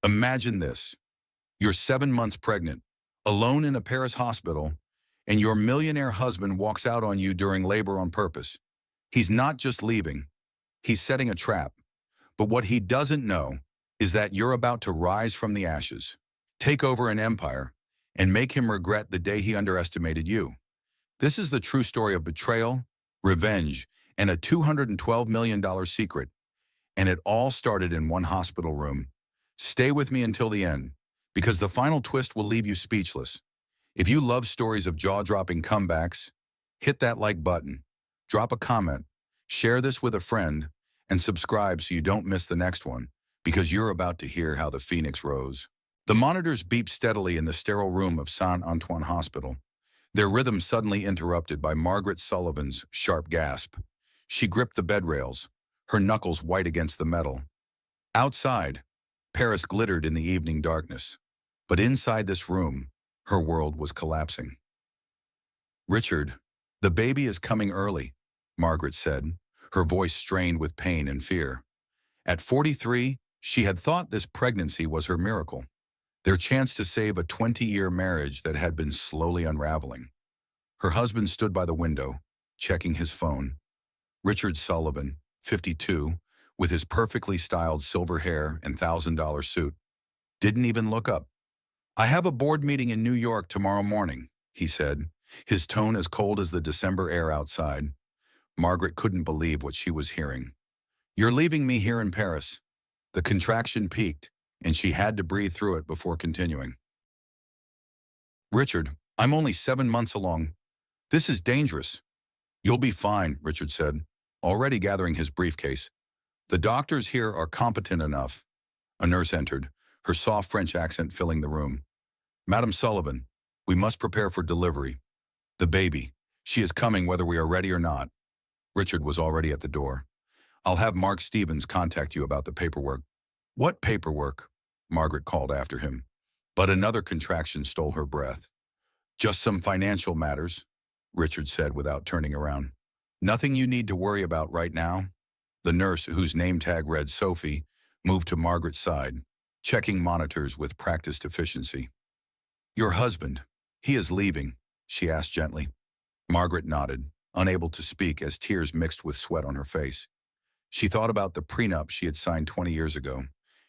Imagine this. You're 7 months pregnant, alone in a Paris hospital, and your millionaire husband walks out on you during labor on purpose. He's not just leaving, he's setting a trap. But what he doesn't know is that you're about to rise from the ashes, take over an empire, and make him regret the day he underestimated you. This is the true story of betrayal, revenge, and a $212 million secret. And it all started in one hospital room. Stay with me until the end, because the final twist will leave you speechless. If you love stories of jaw-dropping comebacks, hit that like button, drop a comment, share this with a friend, and subscribe so you don't miss the next one, because you're about to hear how the phoenix rose. The monitors beeped steadily in the sterile room of Saint-Antoine Hospital, their rhythm suddenly interrupted by Margaret Sullivan's sharp gasp. She gripped the bed rails, her knuckles white against the metal. Outside, Paris glittered in the evening darkness, but inside this room, her world was collapsing. "Richard, the baby is coming early," Margaret said, her voice strained with pain and fear. At 43, she had thought this pregnancy was her miracle, their chance to save a 20-year marriage that had been slowly unraveling. Her husband stood by the window, checking his phone. Richard Sullivan, 52, with his perfectly styled silver hair and $1,000 suit, didn't even look up. "I have a board meeting in New York tomorrow morning," he said, his tone as cold as the December air outside. Margaret couldn't believe what she was hearing. "You're leaving me here in Paris." The contraction peaked, and she had to breathe through it before continuing. "Richard, I'm only 7 months along. This is dangerous." "You'll be fine," Richard said, already gathering his briefcase. "The doctors here are competent enough." A nurse entered, her soft French accent filling the room. "Madam Sullivan, we must prepare for delivery. The baby. She is coming whether we are ready or not." Richard was already at the door. "I'll have Mark Stevens contact you about the paperwork." "What paperwork?" Margaret called after him. But another contraction stole her breath. "Just some financial matters," Richard said without turning around. "Nothing you need to worry about right now." The nurse, whose name tag read Sophie, moved to Margaret's side, checking monitors with practiced efficiency. "Your husband, he is leaving," she asked gently. Margaret nodded, unable to speak as tears mixed with sweat on her face. She thought about the prenup she had signed 20 years ago,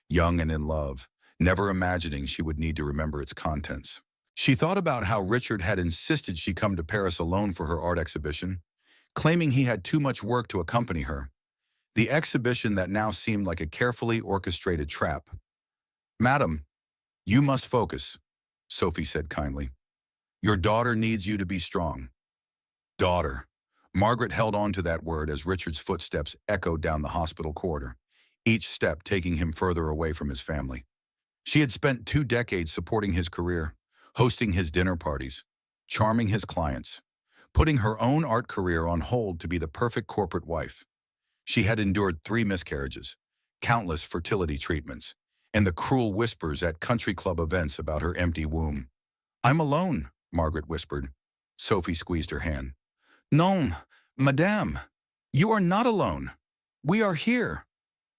young and in love, never imagining she would need to remember its contents. She thought about how Richard had insisted she come to Paris alone for her art exhibition, claiming he had too much work to accompany her. The exhibition that now seemed like a carefully orchestrated trap. "Madam, you must focus," Sophie said kindly. "Your daughter needs you to be strong." Daughter. Margaret held on to that word as Richard's footsteps echoed down the hospital corridor, each step taking him further away from his family. She had spent 2 decades supporting his career, hosting his dinner parties, charming his clients, putting her own art career on hold to be the perfect corporate wife. She had endured 3 miscarriages, countless fertility treatments, and the cruel whispers at country club events about her empty womb. "I'm alone," Margaret whispered. Sophie squeezed her hand. "Non, madame, you are not alone. We are here."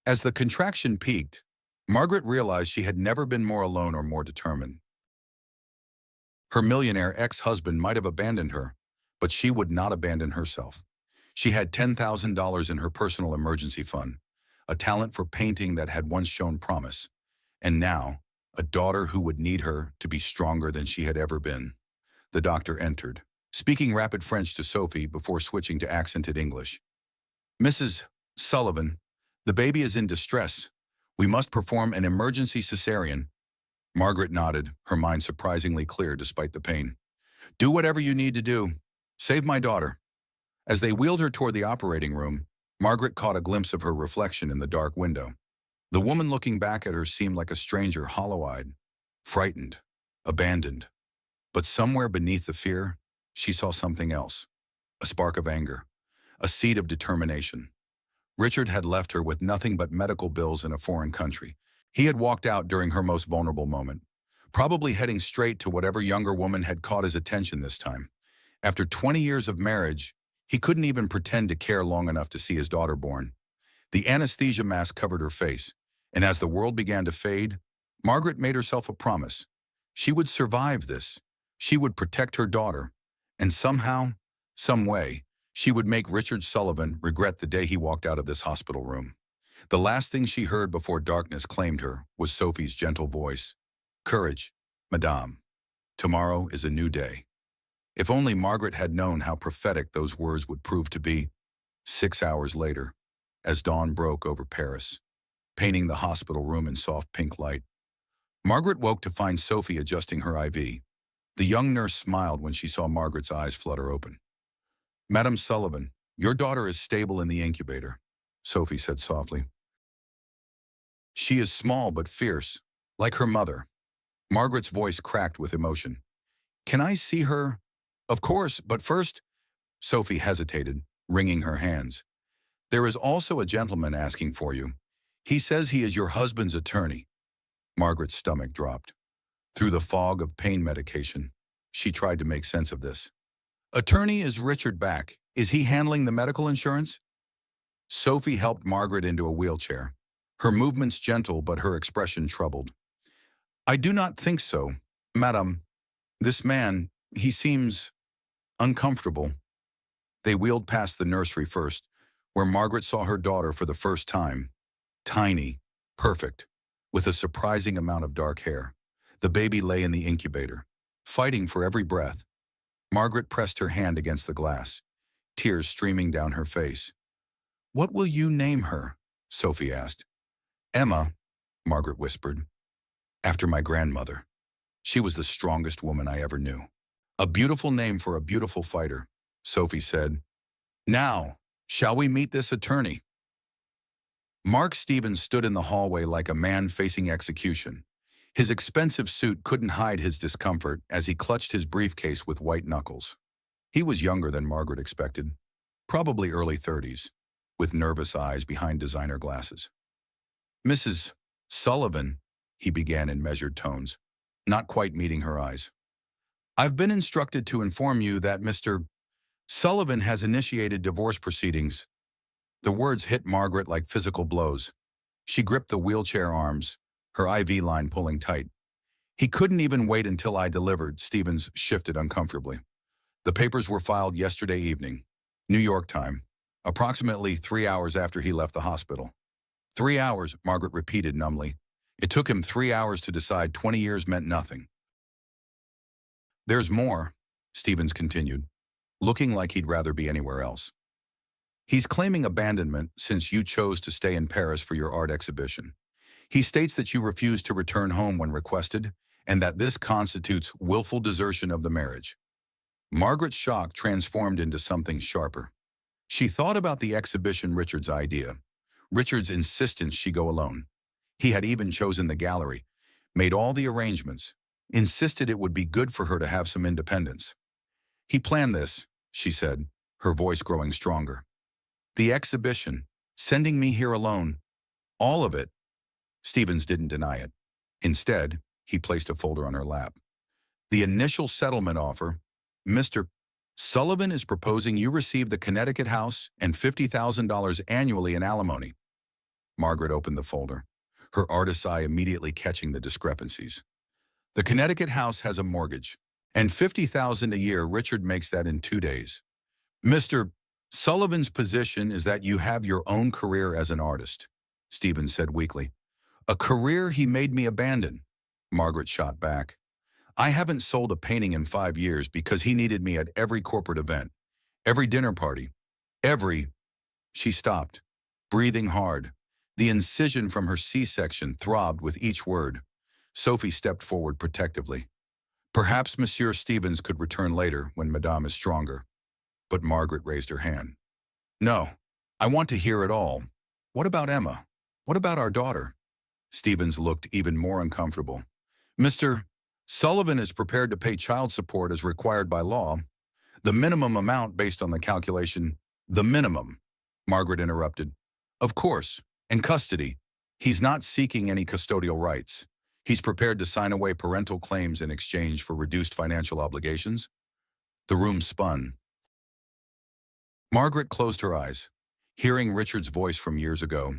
As the contraction peaked, Margaret realized she had never been more alone or more determined. Her millionaire ex-husband might have abandoned her, but she would not abandon herself. She had $10,000 in her personal emergency fund, a talent for painting that had once shown promise, and now, a daughter who would need her to be stronger than she had ever been. The doctor entered, speaking rapid French to Sophie before switching to accented English. "Mrs. Sullivan, the baby is in distress. We must perform an emergency cesarean." Margaret nodded, her mind surprisingly clear despite the pain. "Do whatever you need to do. Save my daughter." As they wheeled her toward the operating room, Margaret caught a glimpse of her reflection in the dark window. The woman looking back at her seemed like a stranger, hollow-eyed, frightened, abandoned. But somewhere beneath the fear, she saw something else. A spark of anger, a seed of determination. Richard had left her with nothing but medical bills in a foreign country. He had walked out during her most vulnerable moment, probably heading straight to whatever younger woman had caught his attention this time. After 20 years of marriage, he couldn't even pretend to care long enough to see his daughter born. The anesthesia mask covered her face, and as the world began to fade, Margaret made herself a promise. She would survive this. She would protect her daughter. And somehow, some way, she would make Richard Sullivan regret the day he walked out of this hospital room. The last thing she heard before darkness claimed her was Sophie's gentle voice. Courage, Madame. Tomorrow is a new day. If only Margaret had known how prophetic those words would prove to be. 6 hours later, as dawn broke over Paris, painting the hospital room in soft pink light, Margaret woke to find Sophie adjusting her IV. The young nurse smiled when she saw Margaret's eyes flutter open. Madame Sullivan, your daughter is stable in the incubator, Sophie said softly. She is small but fierce, like her mother. Margaret's voice cracked with emotion. Can I see her? Of course, but first, Sophie hesitated, wringing her hands. There is also a gentleman asking for you. He says he is your husband's attorney. Margaret's stomach dropped. Through the fog of pain medication, she tried to make sense of this. Attorney is Richard back. Is he handling the medical insurance? Sophie helped Margaret into a wheelchair. Her movements gentle, but her expression troubled. I do not think so, Madame. This man, he seems uncomfortable. They wheeled past the nursery first, where Margaret saw her daughter for the first time. Tiny, perfect, with a surprising amount of dark hair. The baby lay in the incubator, fighting for every breath. Margaret pressed her hand against the glass, tears streaming down her face. What will you name her? Sophie asked. Emma, Margaret whispered. After my grandmother. She was the strongest woman I ever knew. A beautiful name for a beautiful fighter, Sophie said. Now, shall we meet this attorney? Mark Stevens stood in the hallway like a man facing execution. His expensive suit couldn't hide his discomfort as he clutched his briefcase with white knuckles. He was younger than Margaret expected, probably early 30s, with nervous eyes behind designer glasses. Mrs. Sullivan, he began in measured tones, not quite meeting her eyes. I've been instructed to inform you that Mr. Sullivan has initiated divorce proceedings. The words hit Margaret like physical blows. She gripped the wheelchair arms, her IV line pulling tight. He couldn't even wait until I delivered, Stevens shifted uncomfortably. The papers were filed yesterday evening, New York time, approximately 3 hours after he left the hospital. 3 hours, Margaret repeated numbly. It took him 3 hours to decide 20 years meant nothing. There's more, Stevens continued, looking like he'd rather be anywhere else. He's claiming abandonment since you chose to stay in Paris for your art exhibition. He states that you refused to return home when requested, and that this constitutes willful desertion of the marriage. Margaret's shock transformed into something sharper. She thought about the exhibition Richard's idea. Richard's insistence she go alone. He had even chosen the gallery, made all the arrangements, insisted it would be good for her to have some independence. He planned this, she said, her voice growing stronger. The exhibition, sending me here alone, all of it. Stevens didn't deny it. Instead, he placed a folder on her lap. The initial settlement offer, Mr. Sullivan is proposing you receive the Connecticut house and $50,000 annually in alimony. Margaret opened the folder, her artist's eye immediately catching the discrepancies. The Connecticut house has a mortgage, and $50,000 a year. Richard makes that in 2 days. Mr. Sullivan's position is that you have your own career as an artist, Stevens said weakly. A career he made me abandon, Margaret shot back. I haven't sold a painting in 5 years because he needed me at every corporate event, every dinner party, every... She stopped, breathing hard. The incision from her C-section throbbed with each word. Sophie stepped forward protectively. Perhaps Monsieur Stevens could return later when Madame is stronger. But Margaret raised her hand. No, I want to hear it all. What about Emma? What about our daughter? Stevens looked even more uncomfortable. Mr. Sullivan is prepared to pay child support as required by law. The minimum amount based on the calculation, the minimum, Margaret interrupted. Of course, and custody. He's not seeking any custodial rights. He's prepared to sign away parental claims in exchange for reduced financial obligations. The room spun. Margaret closed her eyes, hearing Richard's voice from years ago.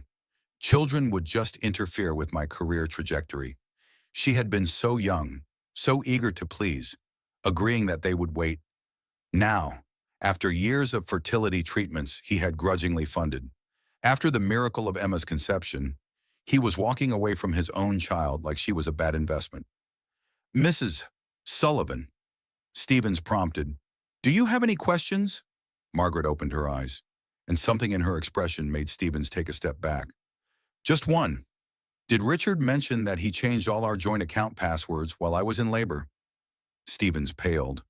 Children would just interfere with my career trajectory. She had been so young, so eager to please, agreeing that they would wait. Now, after years of fertility treatments he had grudgingly funded, after the miracle of Emma's conception, he was walking away from his own child like she was a bad investment. Mrs. Sullivan, Stevens prompted, "Do you have any questions?" Margaret opened her eyes, and something in her expression made Stevens take a step back. "Just one. Did Richard mention that he changed all our joint account passwords while I was in labor?" Stevens paled.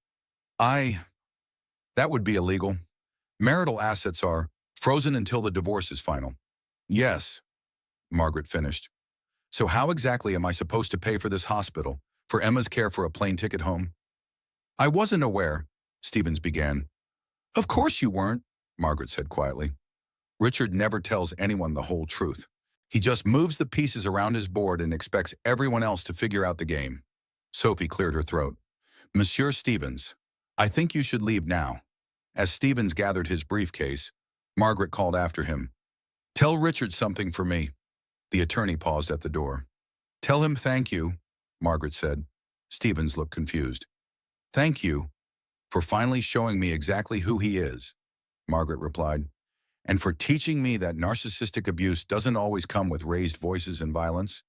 That would be illegal. Marital assets are frozen until the divorce is final." "Yes," Margaret finished. "So how exactly am I supposed to pay for this hospital, for Emma's care for a plane ticket home?" "I wasn't aware," Stevens began. "Of course you weren't," Margaret said quietly. "Richard never tells anyone the whole truth. He just moves the pieces around his board and expects everyone else to figure out the game." Sophie cleared her throat. "Monsieur Stevens, I think you should leave now." As Stevens gathered his briefcase, Margaret called after him, "Tell Richard something for me." The attorney paused at the door. "Tell him thank you," Margaret said. Stevens looked confused. "Thank you for finally showing me exactly who he is," Margaret replied, "and for teaching me that narcissistic abuse doesn't always come with raised voices and violence.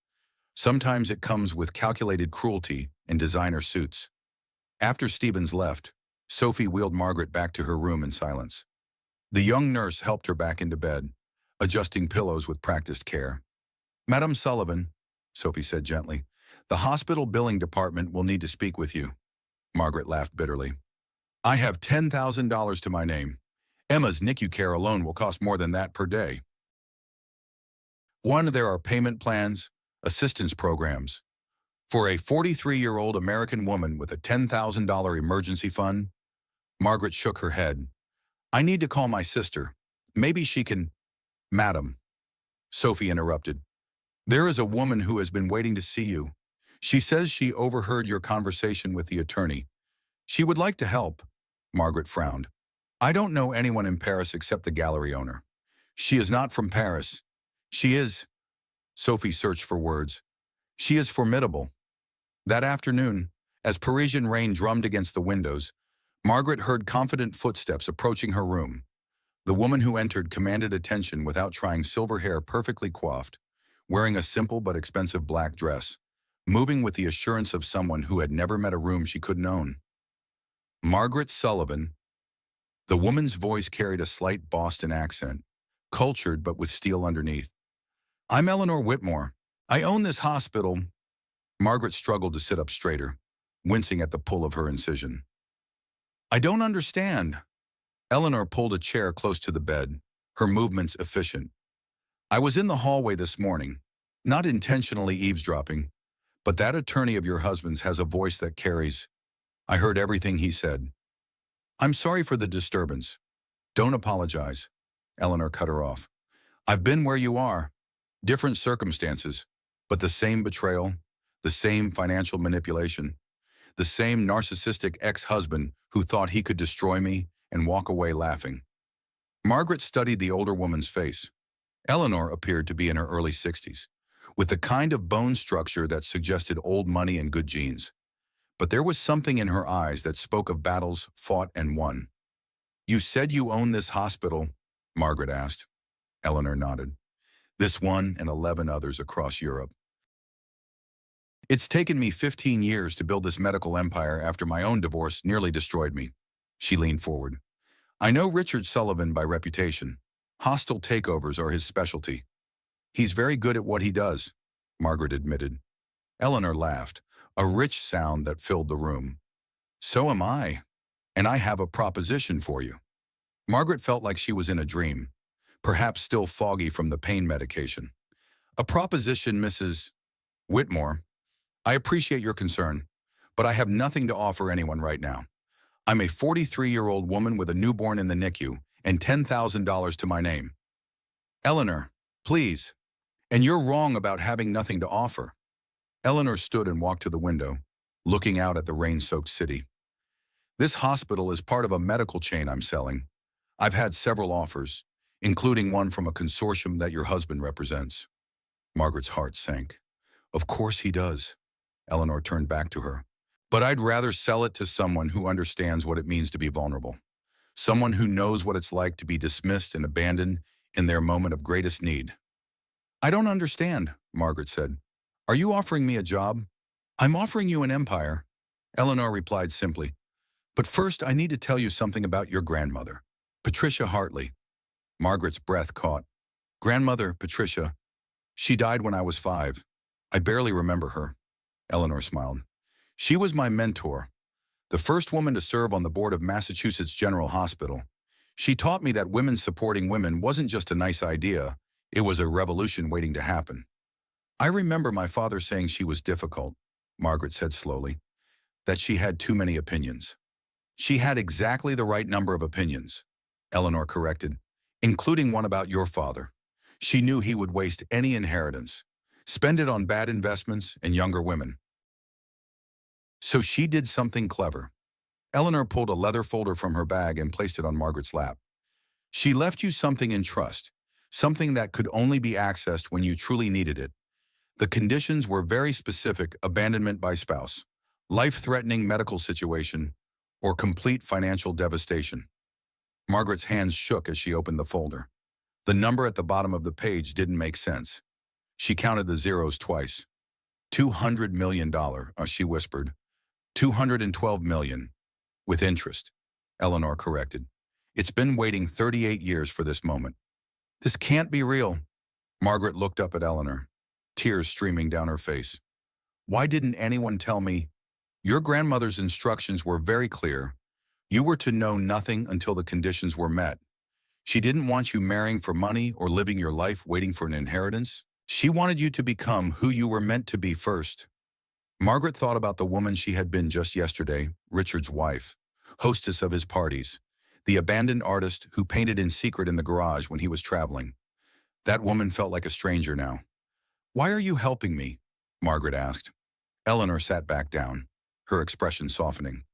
Sometimes it comes with calculated cruelty and designer suits." After Stevens left, Sophie wheeled Margaret back to her room in silence. The young nurse helped her back into bed, adjusting pillows with practiced care. "Madam Sullivan," Sophie said gently, "the hospital billing department will need to speak with you." Margaret laughed bitterly. "I have $10,000 to my name. Emma's NICU care alone will cost more than that per day. One, there are payment plans, assistance programs. For a 43-year-old American woman with a $10,000 emergency fund." Margaret shook her head. "I need to call my sister. Maybe she can—" "Madam," Sophie interrupted, "there is a woman who has been waiting to see you. She says she overheard your conversation with the attorney. She would like to help." Margaret frowned. "I don't know anyone in Paris except the gallery owner. She is not from Paris. She is—" Sophie searched for words. "She is formidable." That afternoon, as Parisian rain drummed against the windows, Margaret heard confident footsteps approaching her room. The woman who entered commanded attention without trying, silver hair perfectly coiffed, wearing a simple but expensive black dress, moving with the assurance of someone who had never met a room she couldn't own. "Margaret Sullivan." The woman's voice carried a slight Boston accent, cultured but with steel underneath. "I'm Eleanor Whitmore. I own this hospital." Margaret struggled to sit up straighter, wincing at the pull of her incision. "I don't understand." Eleanor pulled a chair close to the bed, her movements efficient. "I was in the hallway this morning, not intentionally eavesdropping, but that attorney of your husband's has a voice that carries. I heard everything he said." "I'm sorry for the disturbance." "Don't apologize," Eleanor cut her off. "I've been where you are. Different circumstances, but the same betrayal, the same financial manipulation, the same narcissistic ex-husband who thought he could destroy me and walk away laughing." Margaret studied the older woman's face. Eleanor appeared to be in her early 60s, with the kind of bone structure that suggested old money and good genes. But there was something in her eyes that spoke of battles fought and won. "You said you own this hospital?" Margaret asked. Eleanor nodded. "This one and 11 others across Europe. It's taken me 15 years to build this medical empire after my own divorce nearly destroyed me." She leaned forward. "I know Richard Sullivan by reputation. Hostile takeovers are his specialty. He's very good at what he does," Margaret admitted. Eleanor laughed, a rich sound that filled the room. "So am I, and I have a proposition for you." Margaret felt like she was in a dream, perhaps still foggy from the pain medication. "A proposition, Mrs. Whitmore. I appreciate your concern, but I have nothing to offer anyone right now. I'm a 43-year-old woman with a newborn in the NICU and $10,000 to my name." "Eleanor, please. And you're wrong about having nothing to offer." Eleanor stood and walked to the window, looking out at the rain-soaked city. "This hospital is part of a medical chain I'm selling. I've had several offers, including one from a consortium that your husband represents." Margaret's heart sank. "Of course he does." Eleanor turned back to her. But I'd rather sell it to someone who understands what it means to be vulnerable. Someone who knows what it's like to be dismissed and abandoned in their moment of greatest need. I don't understand, Margaret said. Are you offering me a job? I'm offering you an empire, Eleanor replied simply. But first, I need to tell you something about your grandmother, Patricia Hartley. Margaret's breath caught. Grandmother, Patricia. She died when I was 5. I barely remember her. Eleanor smiled. She was my mentor, the first woman to serve on the board of Massachusetts General Hospital. She taught me that women supporting women wasn't just a nice idea, it was a revolution waiting to happen. I remember my father saying she was difficult, Margaret said slowly, that she had too many opinions. She had exactly the right number of opinions, Eleanor corrected, including one about your father. She knew he would waste any inheritance, spend it on bad investments and younger women. So she did something clever. Eleanor pulled a leather folder from her bag and placed it on Margaret's lap. She left you something in trust, something that could only be accessed when you truly needed it. The conditions were very specific: abandonment by spouse, life-threatening medical situation, or complete financial devastation. Margaret's hands shook as she opened the folder. The number at the bottom of the page didn't make sense. She counted the zeros twice. $200 million, she whispered. $212 million, with interest, Eleanor corrected. It's been waiting 38 years for this moment. This can't be real. Margaret looked up at Eleanor, tears streaming down her face. Why didn't anyone tell me? Your grandmother's instructions were very clear. You were to know nothing until the conditions were met. She didn't want you marrying for money or living your life waiting for an inheritance. She wanted you to become who you were meant to be first. Margaret thought about the woman she had been just yesterday, Richard's wife, hostess of his parties, the abandoned artist who painted in secret in the garage when he was traveling. That woman felt like a stranger now. Why are you helping me? Margaret asked. Eleanor sat back down, her expression softening.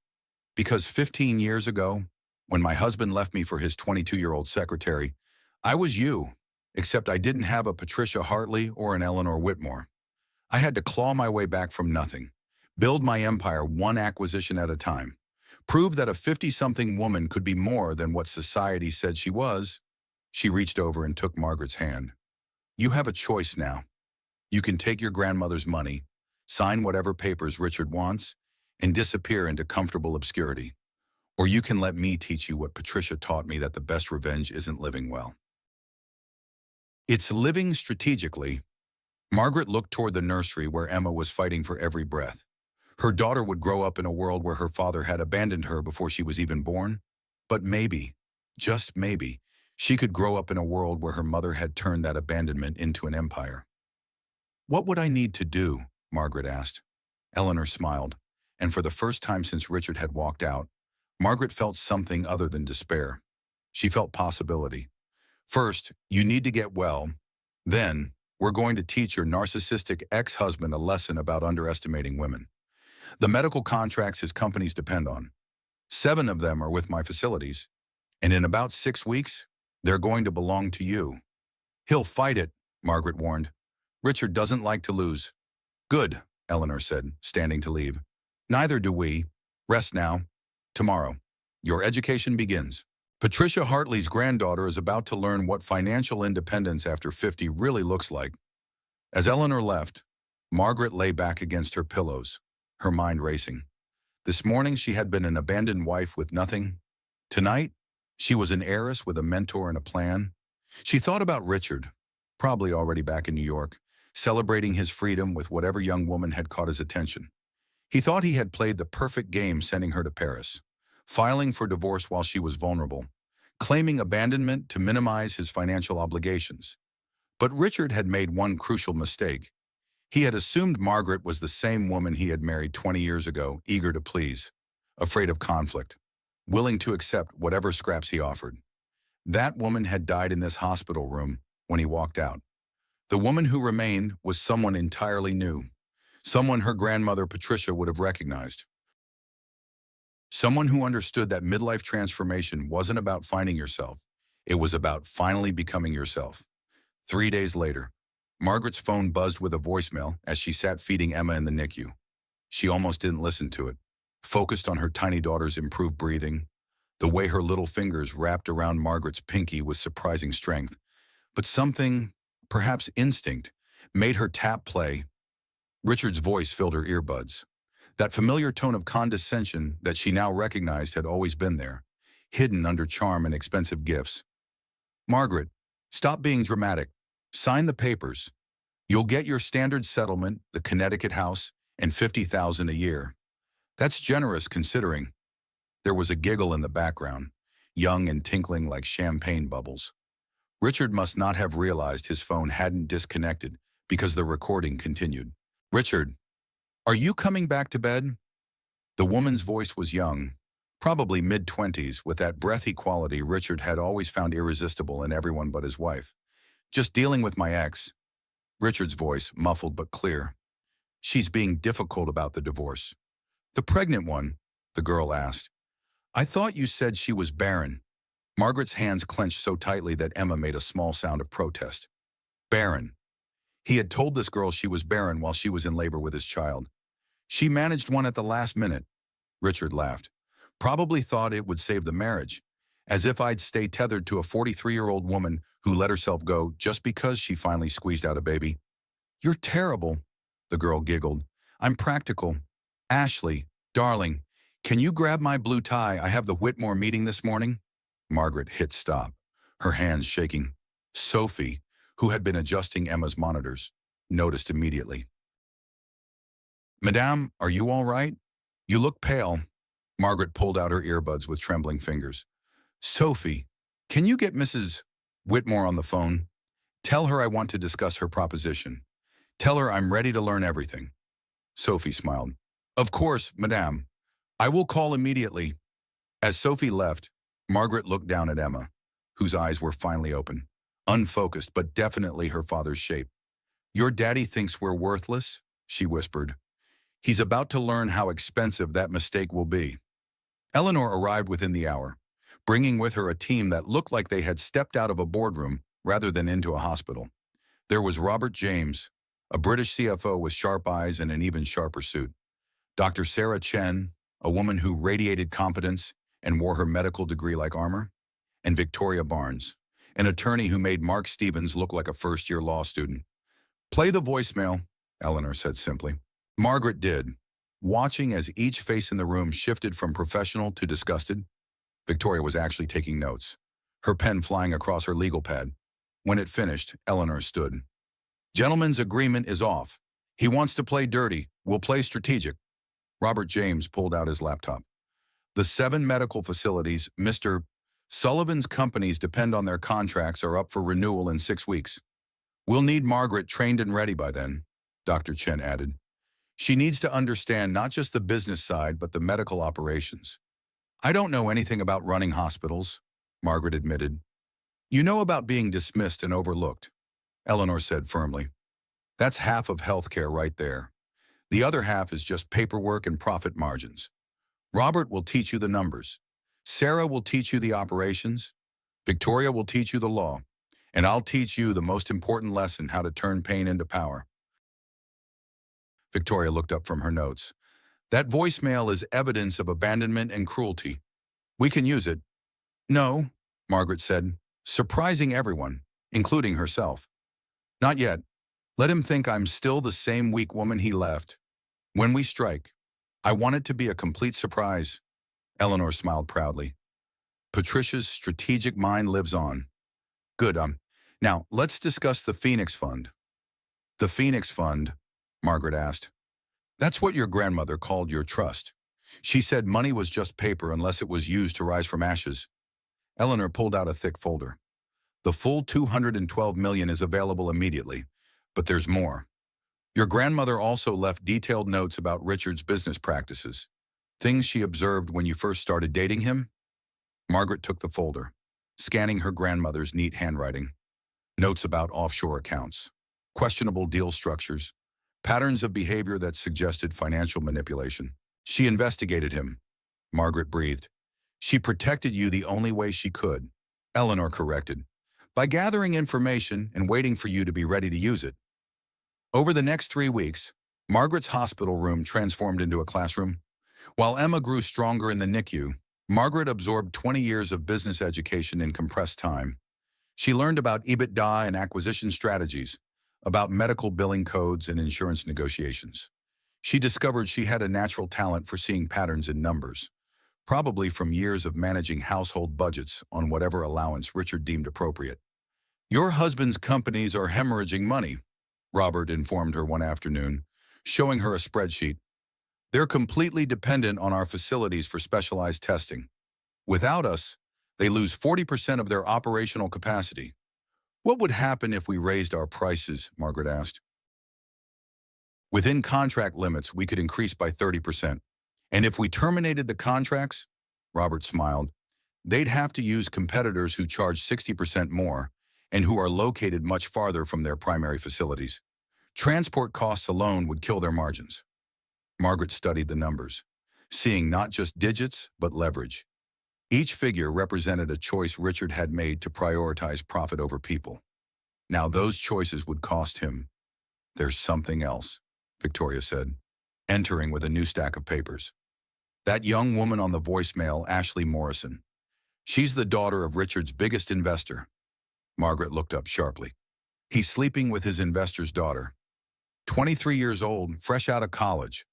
Because 15 years ago, when my husband left me for his 22-year-old secretary, I was you, except I didn't have a Patricia Hartley or an Eleanor Whitmore. I had to claw my way back from nothing, build my empire one acquisition at a time, prove that a 50-something woman could be more than what society said she was. She reached over and took Margaret's hand. You have a choice now. You can take your grandmother's money, sign whatever papers Richard wants, and disappear into comfortable obscurity. Or you can let me teach you what Patricia taught me, that the best revenge isn't living well. It's living strategically. Margaret looked toward the nursery where Emma was fighting for every breath. Her daughter would grow up in a world where her father had abandoned her before she was even born. But maybe, just maybe, she could grow up in a world where her mother had turned that abandonment into an empire. What would I need to do? Margaret asked. Eleanor smiled, and for the first time since Richard had walked out, Margaret felt something other than despair. She felt possibility. First, you need to get well. Then, we're going to teach your narcissistic ex-husband a lesson about underestimating women. The medical contracts his companies depend on. 7 of them are with my facilities, and in about 6 weeks, they're going to belong to you. He'll fight it, Margaret warned. Richard doesn't like to lose. Good, Eleanor said, standing to leave. Neither do we. Rest now. Tomorrow, your education begins. Patricia Hartley's granddaughter is about to learn what financial independence after 50 really looks like. As Eleanor left, Margaret lay back against her pillows, her mind racing. This morning she had been an abandoned wife with nothing. Tonight, she was an heiress with a mentor and a plan. She thought about Richard, probably already back in New York, celebrating his freedom with whatever young woman had caught his attention. He thought he had played the perfect game sending her to Paris, filing for divorce while she was vulnerable, claiming abandonment to minimize his financial obligations. But Richard had made one crucial mistake. He had assumed Margaret was the same woman he had married 20 years ago, eager to please, afraid of conflict, willing to accept whatever scraps he offered. That woman had died in this hospital room when he walked out. The woman who remained was someone entirely new, someone her grandmother Patricia would have recognized. Someone who understood that midlife transformation wasn't about finding yourself, it was about finally becoming yourself. 3 days later, Margaret's phone buzzed with a voicemail as she sat feeding Emma in the NICU. She almost didn't listen to it, focused on her tiny daughter's improved breathing, the way her little fingers wrapped around Margaret's pinky with surprising strength. But something, perhaps instinct, made her tap play. Richard's voice filled her earbuds. That familiar tone of condescension that she now recognized had always been there, hidden under charm and expensive gifts. Margaret, stop being dramatic. Sign the papers. You'll get your standard settlement, the Connecticut house, and $50,000 a year. That's generous considering. There was a giggle in the background, young and tinkling like champagne bubbles. Richard must not have realized his phone hadn't disconnected because the recording continued. Richard, are you coming back to bed? The woman's voice was young, probably mid-20s, with that breathy quality Richard had always found irresistible in everyone but his wife. Just dealing with my ex. Richard's voice, muffled but clear. She's being difficult about the divorce. The pregnant one, the girl asked. I thought you said she was barren. Margaret's hands clenched so tightly that Emma made a small sound of protest. Barren. He had told this girl she was barren while she was in labor with his child. She managed one at the last minute. Richard laughed. Probably thought it would save the marriage. As if I'd stay tethered to a 43-year-old woman who let herself go just because she finally squeezed out a baby. You're terrible, the girl giggled. I'm practical. Ashley, darling, can you grab my blue tie? I have the Whitmore meeting this morning. Margaret hit stop, her hands shaking. Sophie, who had been adjusting Emma's monitors, noticed immediately. Madame, are you all right? You look pale. Margaret pulled out her earbuds with trembling fingers. Sophie, can you get Mrs. Whitmore on the phone? Tell her I want to discuss her proposition. Tell her I'm ready to learn everything. Sophie smiled. Of course, Madame. I will call immediately. As Sophie left, Margaret looked down at Emma, whose eyes were finally open, unfocused but definitely her father's shape. Your daddy thinks we're worthless, she whispered. He's about to learn how expensive that mistake will be. Eleanor arrived within the hour, bringing with her a team that looked like they had stepped out of a boardroom rather than into a hospital. There was Robert James, a British CFO with sharp eyes and an even sharper suit. Dr. Sarah Chen, a woman who radiated competence and wore her medical degree like armor. And Victoria Barnes, an attorney who made Mark Stevens look like a first-year law student. Play the voicemail, Eleanor said simply. Margaret did, watching as each face in the room shifted from professional to disgusted. Victoria was actually taking notes, her pen flying across her legal pad. When it finished, Eleanor stood. Gentleman's agreement is off. He wants to play dirty. We'll play strategic. Robert James pulled out his laptop. The 7 medical facilities Mr. Sullivan's companies depend on their contracts are up for renewal in 6 weeks. We'll need Margaret trained and ready by then, Dr. Chen added. She needs to understand not just the business side, but the medical operations. I don't know anything about running hospitals, Margaret admitted. You know about being dismissed and overlooked, Eleanor said firmly. That's half of healthcare right there. The other half is just paperwork and profit margins. Robert will teach you the numbers. Sarah will teach you the operations. Victoria will teach you the law. And I'll teach you the most important lesson, how to turn pain into power. Victoria looked up from her notes. That voicemail is evidence of abandonment and cruelty. We can use it. No, Margaret said, surprising everyone, including herself. Not yet. Let him think I'm still the same weak woman he left. When we strike, I want it to be a complete surprise. Eleanor smiled proudly. Patricia's strategic mind lives on. Good, now let's discuss the Phoenix Fund. The Phoenix Fund, Margaret asked. That's what your grandmother called your trust. She said money was just paper unless it was used to rise from ashes. Eleanor pulled out a thick folder. The full $212 million is available immediately, but there's more. Your grandmother also left detailed notes about Richard's business practices, things she observed when you first started dating him. Margaret took the folder, scanning her grandmother's neat handwriting. Notes about offshore accounts, questionable deal structures, patterns of behavior that suggested financial manipulation. She investigated him. Margaret breathed. She protected you the only way she could, Eleanor corrected, by gathering information and waiting for you to be ready to use it. Over the next 3 weeks, Margaret's hospital room transformed into a classroom. While Emma grew stronger in the NICU, Margaret absorbed 20 years of business education in compressed time. She learned about EBITDA and acquisition strategies, about medical billing codes and insurance negotiations. She discovered she had a natural talent for seeing patterns in numbers, probably from years of managing household budgets on whatever allowance Richard deemed appropriate. "Your husband's companies are hemorrhaging money," Robert informed her one afternoon, showing her a spreadsheet. "They're completely dependent on our facilities for specialized testing. Without us, they lose 40% of their operational capacity." "What would happen if we raised our prices?" Margaret asked. "Within contract limits, we could increase by 30%. And if we terminated the contracts," Robert smiled, "they'd have to use competitors who charge 60% more and who are located much farther from their primary facilities. Transport costs alone would kill their margins." Margaret studied the numbers, seeing not just digits, but leverage. Each figure represented a choice Richard had made to prioritize profit over people. Now those choices would cost him. "There's something else," Victoria said, entering with a new stack of papers. "That young woman on the voicemail, Ashley Morrison. She's the daughter of Richard's biggest investor." Margaret looked up sharply. "He's sleeping with his investor's daughter. 23 years old, fresh out of college,"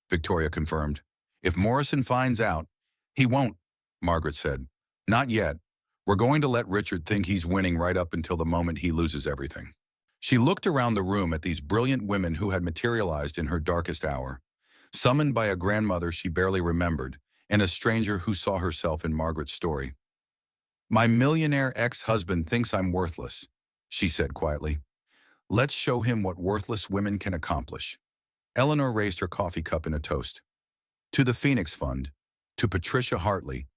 Victoria confirmed. "If Morrison finds out—" "He won't," Margaret said. "Not yet. We're going to let Richard think he's winning right up until the moment he loses everything." She looked around the room at these brilliant women who had materialized in her darkest hour, summoned by a grandmother she barely remembered, and a stranger who saw herself in Margaret's story. "My millionaire ex-husband thinks I'm worthless," she said quietly. "Let's show him what worthless women can accomplish." Eleanor raised her coffee cup in a toast. "To the Phoenix Fund, to Patricia Hartley,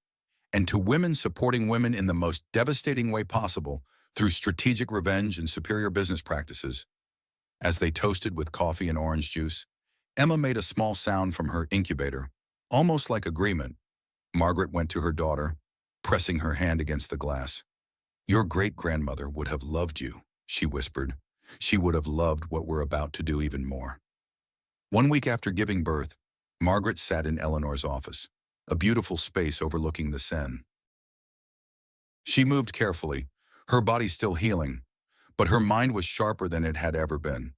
and to women supporting women in the most devastating way possible through strategic revenge and superior business practices." As they toasted with coffee and orange juice, Emma made a small sound from her incubator, almost like agreement. Margaret went to her daughter, pressing her hand against the glass. "Your great-grandmother would have loved you," she whispered. "She would have loved what we're about to do even more." 1 week after giving birth, Margaret sat in Eleanor's office, a beautiful space overlooking the Seine. She moved carefully, her body still healing, but her mind was sharper than it had ever been.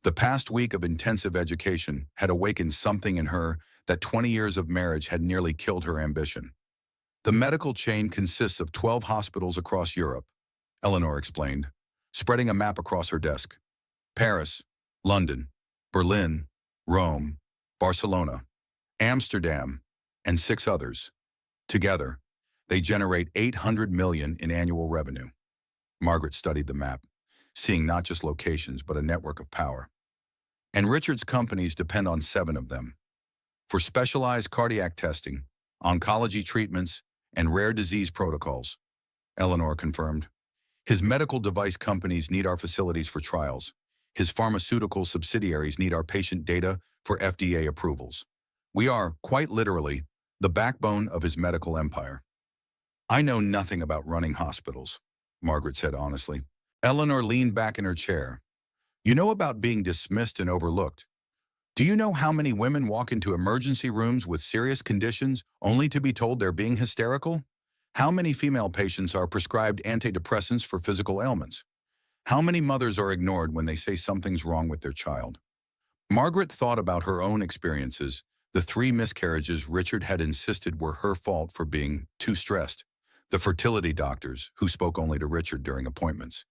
The past week of intensive education had awakened something in her that 20 years of marriage had nearly killed her ambition. "The medical chain consists of 12 hospitals across Europe," Eleanor explained, spreading a map across her desk. "Paris, London, Berlin, Rome, Barcelona, Amsterdam, and 6 others. Together, they generate 800 million in annual revenue." Margaret studied the map, seeing not just locations but a network of power. "And Richard's companies depend on 7 of them. For specialized cardiac testing, oncology treatments, and rare disease protocols," Eleanor confirmed. "His medical device companies need our facilities for trials. His pharmaceutical subsidiaries need our patient data for FDA approvals. We are, quite literally, the backbone of his medical empire." "I know nothing about running hospitals," Margaret said honestly. Eleanor leaned back in her chair. "You know about being dismissed and overlooked. Do you know how many women walk into emergency rooms with serious conditions only to be told they're being hysterical? How many female patients are prescribed antidepressants for physical ailments? How many mothers are ignored when they say something's wrong with their child?" Margaret thought about her own experiences, the 3 miscarriages Richard had insisted were her fault for being too stressed, the fertility doctors who spoke only to Richard during appointments,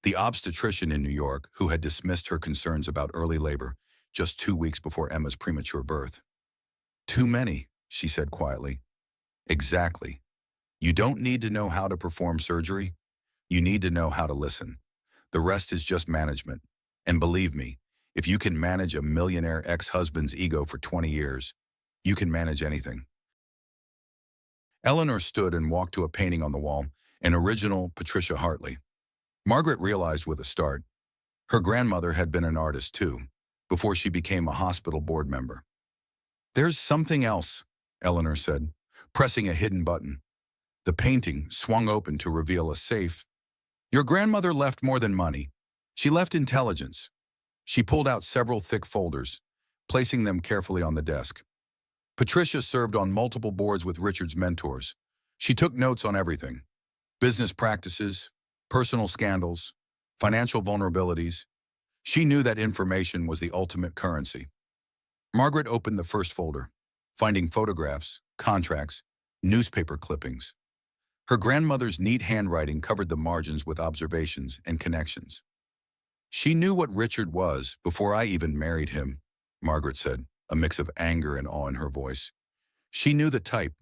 the obstetrician in New York who had dismissed her concerns about early labor just 2 weeks before Emma's premature birth. "Too many," she said quietly. "Exactly. You don't need to know how to perform surgery. You need to know how to listen. The rest is just management. And believe me, if you can manage a millionaire ex-husband's ego for 20 years, you can manage anything." Eleanor stood and walked to a painting on the wall, an original Patricia Hartley. Margaret realized with a start, her grandmother had been an artist too, before she became a hospital board member. "There's something else," Eleanor said, pressing a hidden button. The painting swung open to reveal a safe. "Your grandmother left more than money. She left intelligence." She pulled out several thick folders, placing them carefully on the desk. Patricia served on multiple boards with Richard's mentors. She took notes on everything: business practices, personal scandals, financial vulnerabilities. She knew that information was the ultimate currency. Margaret opened the first folder, finding photographs, contracts, newspaper clippings. Her grandmother's neat handwriting covered the margins with observations and connections. "She knew what Richard was before I even married him," Margaret said, a mix of anger and awe in her voice. "She knew the type,"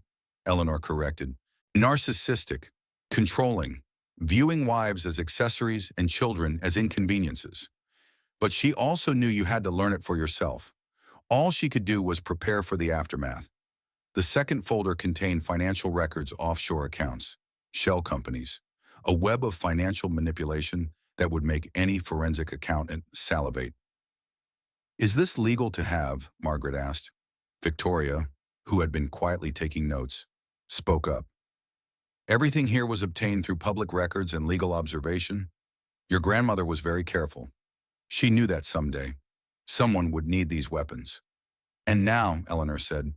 Eleanor corrected. "Narcissistic, controlling, viewing wives as accessories and children as inconveniences. But she also knew you had to learn it for yourself. All she could do was prepare for the aftermath." The second folder contained financial records, offshore accounts, shell companies, a web of financial manipulation that would make any forensic accountant salivate. "Is this legal to have?" Margaret asked. Victoria, who had been quietly taking notes, spoke up. "Everything here was obtained through public records and legal observation. Your grandmother was very careful. She knew that someday someone would need these weapons. And now," Eleanor said,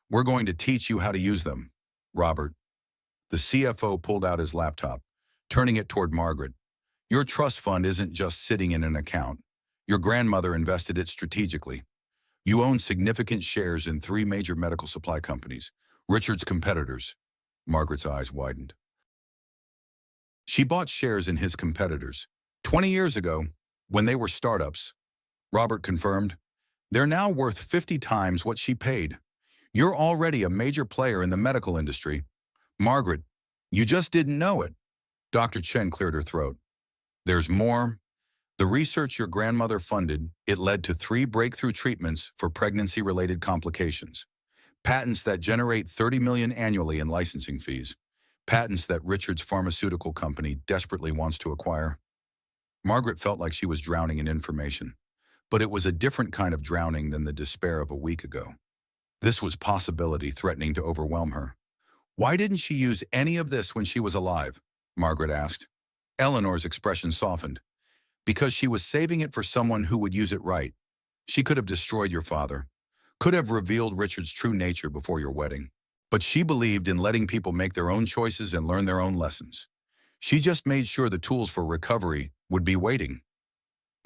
"we're going to teach you how to use them." Robert, the CFO, pulled out his laptop, turning it toward Margaret. "Your trust fund isn't just sitting in an account. Your grandmother invested it strategically. You own significant shares in 3 major medical supply companies, Richard's competitors." Margaret's eyes widened. "She bought shares in his competitors 20 years ago when they were startups," Robert confirmed. "They're now worth 50 times what she paid. You're already a major player in the medical industry. Margaret, you just didn't know it." Dr. Chen cleared her throat. "There's more. The research your grandmother funded, it led to 3 breakthrough treatments for pregnancy-related complications. Patents that generate $30 million annually in licensing fees. Patents that Richard's pharmaceutical company desperately wants to acquire." Margaret felt like she was drowning in information, but it was a different kind of drowning than the despair of a week ago. This was possibility threatening to overwhelm her. "Why didn't she use any of this when she was alive?" Margaret asked. Eleanor's expression softened. "Because she was saving it for someone who would use it right. She could have destroyed your father, could have revealed Richard's true nature before your wedding. But she believed in letting people make their own choices and learn their own lessons. She just made sure the tools for recovery would be waiting."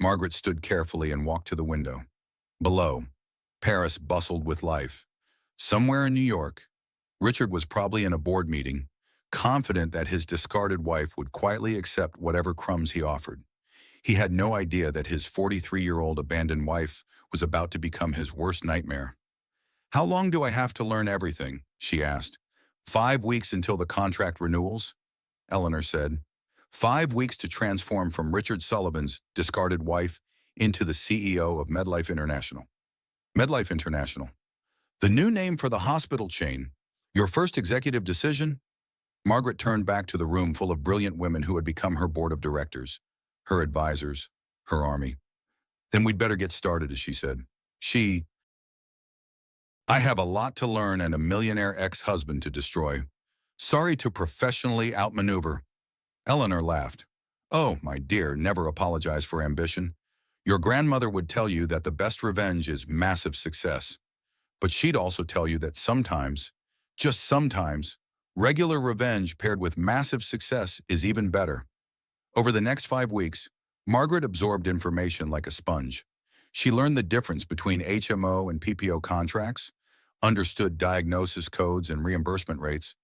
Margaret stood carefully and walked to the window. Below, Paris bustled with life. Somewhere in New York, Richard was probably in a board meeting, confident that his discarded wife would quietly accept whatever crumbs he offered. He had no idea that his 43-year-old abandoned wife was about to become his worst nightmare. "How long do I have to learn everything?" she asked. 5 weeks until the contract renewals?" Eleanor said. 5 weeks to transform from Richard Sullivan's discarded wife into the CEO of MedLife International. MedLife International. The new name for the hospital chain. Your first executive decision? Margaret turned back to the room full of brilliant women who had become her board of directors, her advisors, her army. "Then we'd better get started," as she said. "I have a lot to learn and a millionaire ex-husband to destroy. Sorry to professionally outmaneuver." Eleanor laughed. "Oh, my dear, never apologize for ambition. Your grandmother would tell you that the best revenge is massive success. But she'd also tell you that sometimes, just sometimes, regular revenge paired with massive success is even better." Over the next 5 weeks, Margaret absorbed information like a sponge. She learned the difference between HMO and PPO contracts, understood diagnosis codes and reimbursement rates.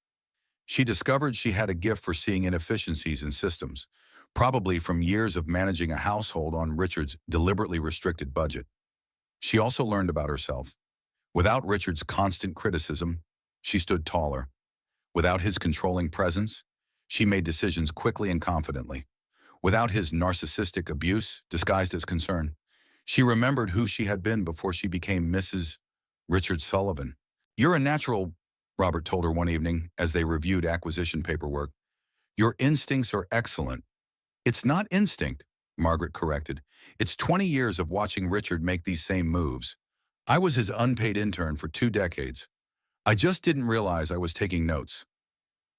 She discovered she had a gift for seeing inefficiencies in systems, probably from years of managing a household on Richard's deliberately restricted budget. She also learned about herself. Without Richard's constant criticism, she stood taller. Without his controlling presence, she made decisions quickly and confidently. Without his narcissistic abuse disguised as concern, she remembered who she had been before she became Mrs. Richard Sullivan. "You're a natural," Robert told her one evening as they reviewed acquisition paperwork. "Your instincts are excellent." "It's not instinct," Margaret corrected. "It's 20 years of watching Richard make these same moves. I was his unpaid intern for 2 decades. I just didn't realize I was taking notes."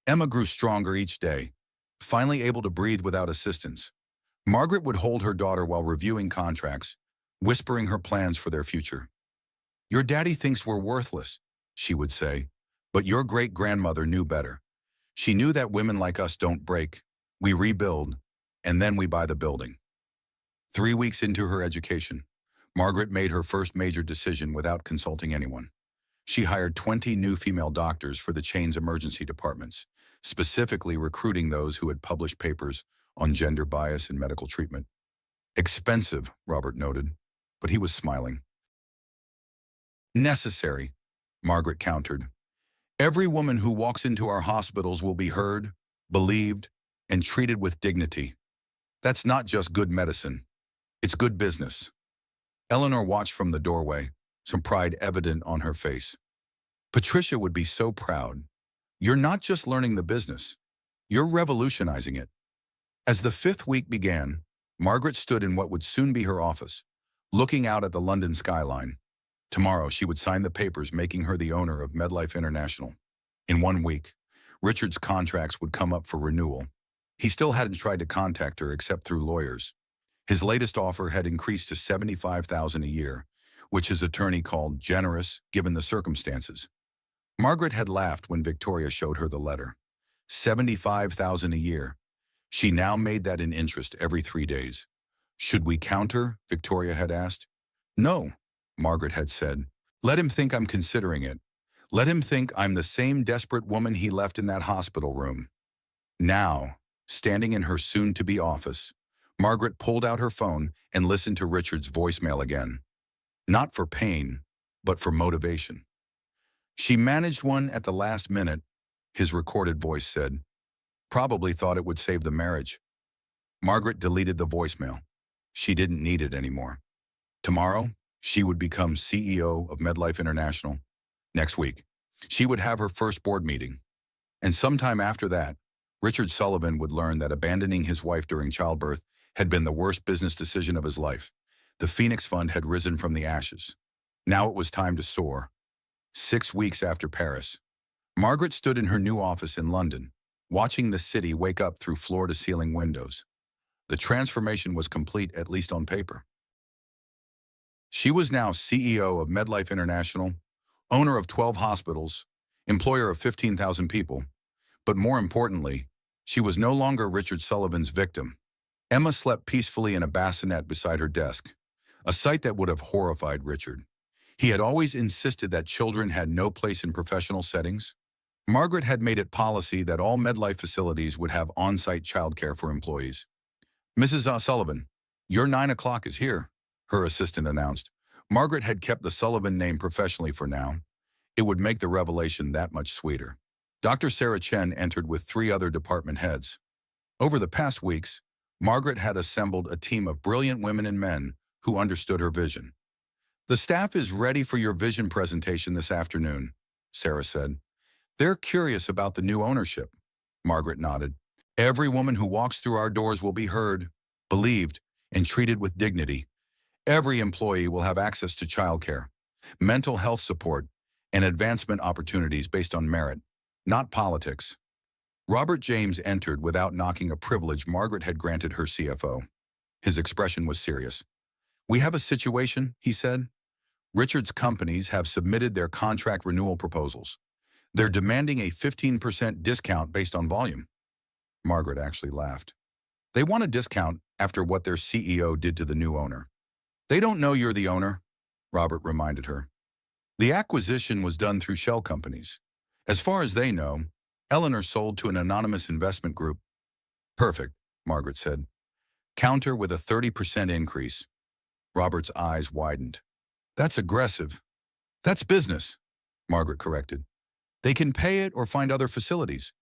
Emma grew stronger each day, finally able to breathe without assistance. Margaret would hold her daughter while reviewing contracts, whispering her plans for their future. Your daddy thinks we're worthless, she would say, but your great-grandmother knew better. She knew that women like us don't break. We rebuild, and then we buy the building. 3 weeks into her education, Margaret made her first major decision without consulting anyone. She hired 20 new female doctors for the chain's emergency departments, specifically recruiting those who had published papers on gender bias in medical treatment. Expensive, Robert noted, but he was smiling. Necessary, Margaret countered. Every woman who walks into our hospitals will be heard, believed, and treated with dignity. That's not just good medicine. It's good business. Eleanor watched from the doorway, some pride evident on her face. Patricia would be so proud. You're not just learning the business. You're revolutionizing it. As the 5th week began, Margaret stood in what would soon be her office, looking out at the London skyline. Tomorrow, she would sign the papers making her the owner of MedLife International. In 1 week, Richard's contracts would come up for renewal. He still hadn't tried to contact her except through lawyers. His latest offer had increased to $75,000 a year, which his attorney called generous given the circumstances. Margaret had laughed when Victoria showed her the letter. $75,000 a year. She now made that in interest every 3 days. Should we counter? Victoria had asked. No, Margaret had said. Let him think I'm considering it. Let him think I'm the same desperate woman he left in that hospital room. Now, standing in her soon-to-be office, Margaret pulled out her phone and listened to Richard's voicemail again. Not for pain, but for motivation. She managed one at the last minute, his recorded voice said. Probably thought it would save the marriage. Margaret deleted the voicemail. She didn't need it anymore. Tomorrow, she would become CEO of MedLife International. Next week, she would have her first board meeting. And sometime after that, Richard Sullivan would learn that abandoning his wife during childbirth had been the worst business decision of his life. The Phoenix Fund had risen from the ashes. Now it was time to soar. 6 weeks after Paris, Margaret stood in her new office in London, watching the city wake up through floor-to-ceiling windows. The transformation was complete, at least on paper. She was now CEO of MedLife International, owner of 12 hospitals, employer of 15,000 people. But more importantly, she was no longer Richard Sullivan's victim. Emma slept peacefully in a bassinet beside her desk, a sight that would have horrified Richard. He had always insisted that children had no place in professional settings. Margaret had made it policy that all MedLife facilities would have on-site childcare for employees. Mrs. Sullivan, your 9 o'clock is here, her assistant announced. Margaret had kept the Sullivan name professionally for now. It would make the revelation that much sweeter. Dr. Sarah Chen entered with 3 other department heads. Over the past weeks, Margaret had assembled a team of brilliant women and men who understood her vision. The staff is ready for your vision presentation this afternoon, Sarah said. They're curious about the new ownership. Margaret nodded. Every woman who walks through our doors will be heard, believed, and treated with dignity. Every employee will have access to childcare, mental health support, and advancement opportunities based on merit, not politics. Robert James entered without knocking a privilege Margaret had granted her CFO. His expression was serious. We have a situation, he said. Richard's companies have submitted their contract renewal proposals. They're demanding a 15% discount based on volume. Margaret actually laughed. They want a discount after what their CEO did to the new owner. They don't know you're the owner, Robert reminded her. The acquisition was done through shell companies. As far as they know, Eleanor sold to an anonymous investment group. Perfect, Margaret said. Counter with a 30% increase. Robert's eyes widened. That's aggressive. That's business, Margaret corrected. They can pay it or find other facilities.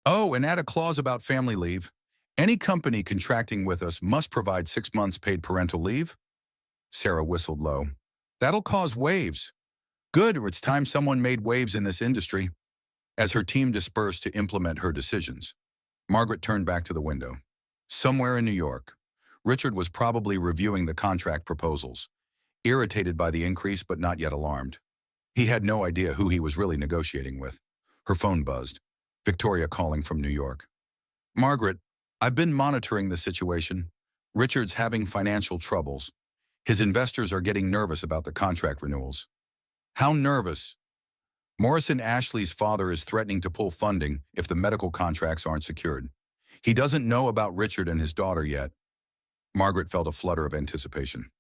Oh, and add a clause about family leave. Any company contracting with us must provide 6 months paid parental leave. Sarah whistled low. That'll cause waves. Good, or it's time someone made waves in this industry. As her team dispersed to implement her decisions, Margaret turned back to the window. Somewhere in New York, Richard was probably reviewing the contract proposals, irritated by the increase but not yet alarmed. He had no idea who he was really negotiating with. Her phone buzzed. Victoria calling from New York. Margaret, I've been monitoring the situation. Richard's having financial troubles. His investors are getting nervous about the contract renewals. How nervous? Morrison Ashley's father is threatening to pull funding if the medical contracts aren't secured. He doesn't know about Richard and his daughter yet. Margaret felt a flutter of anticipation.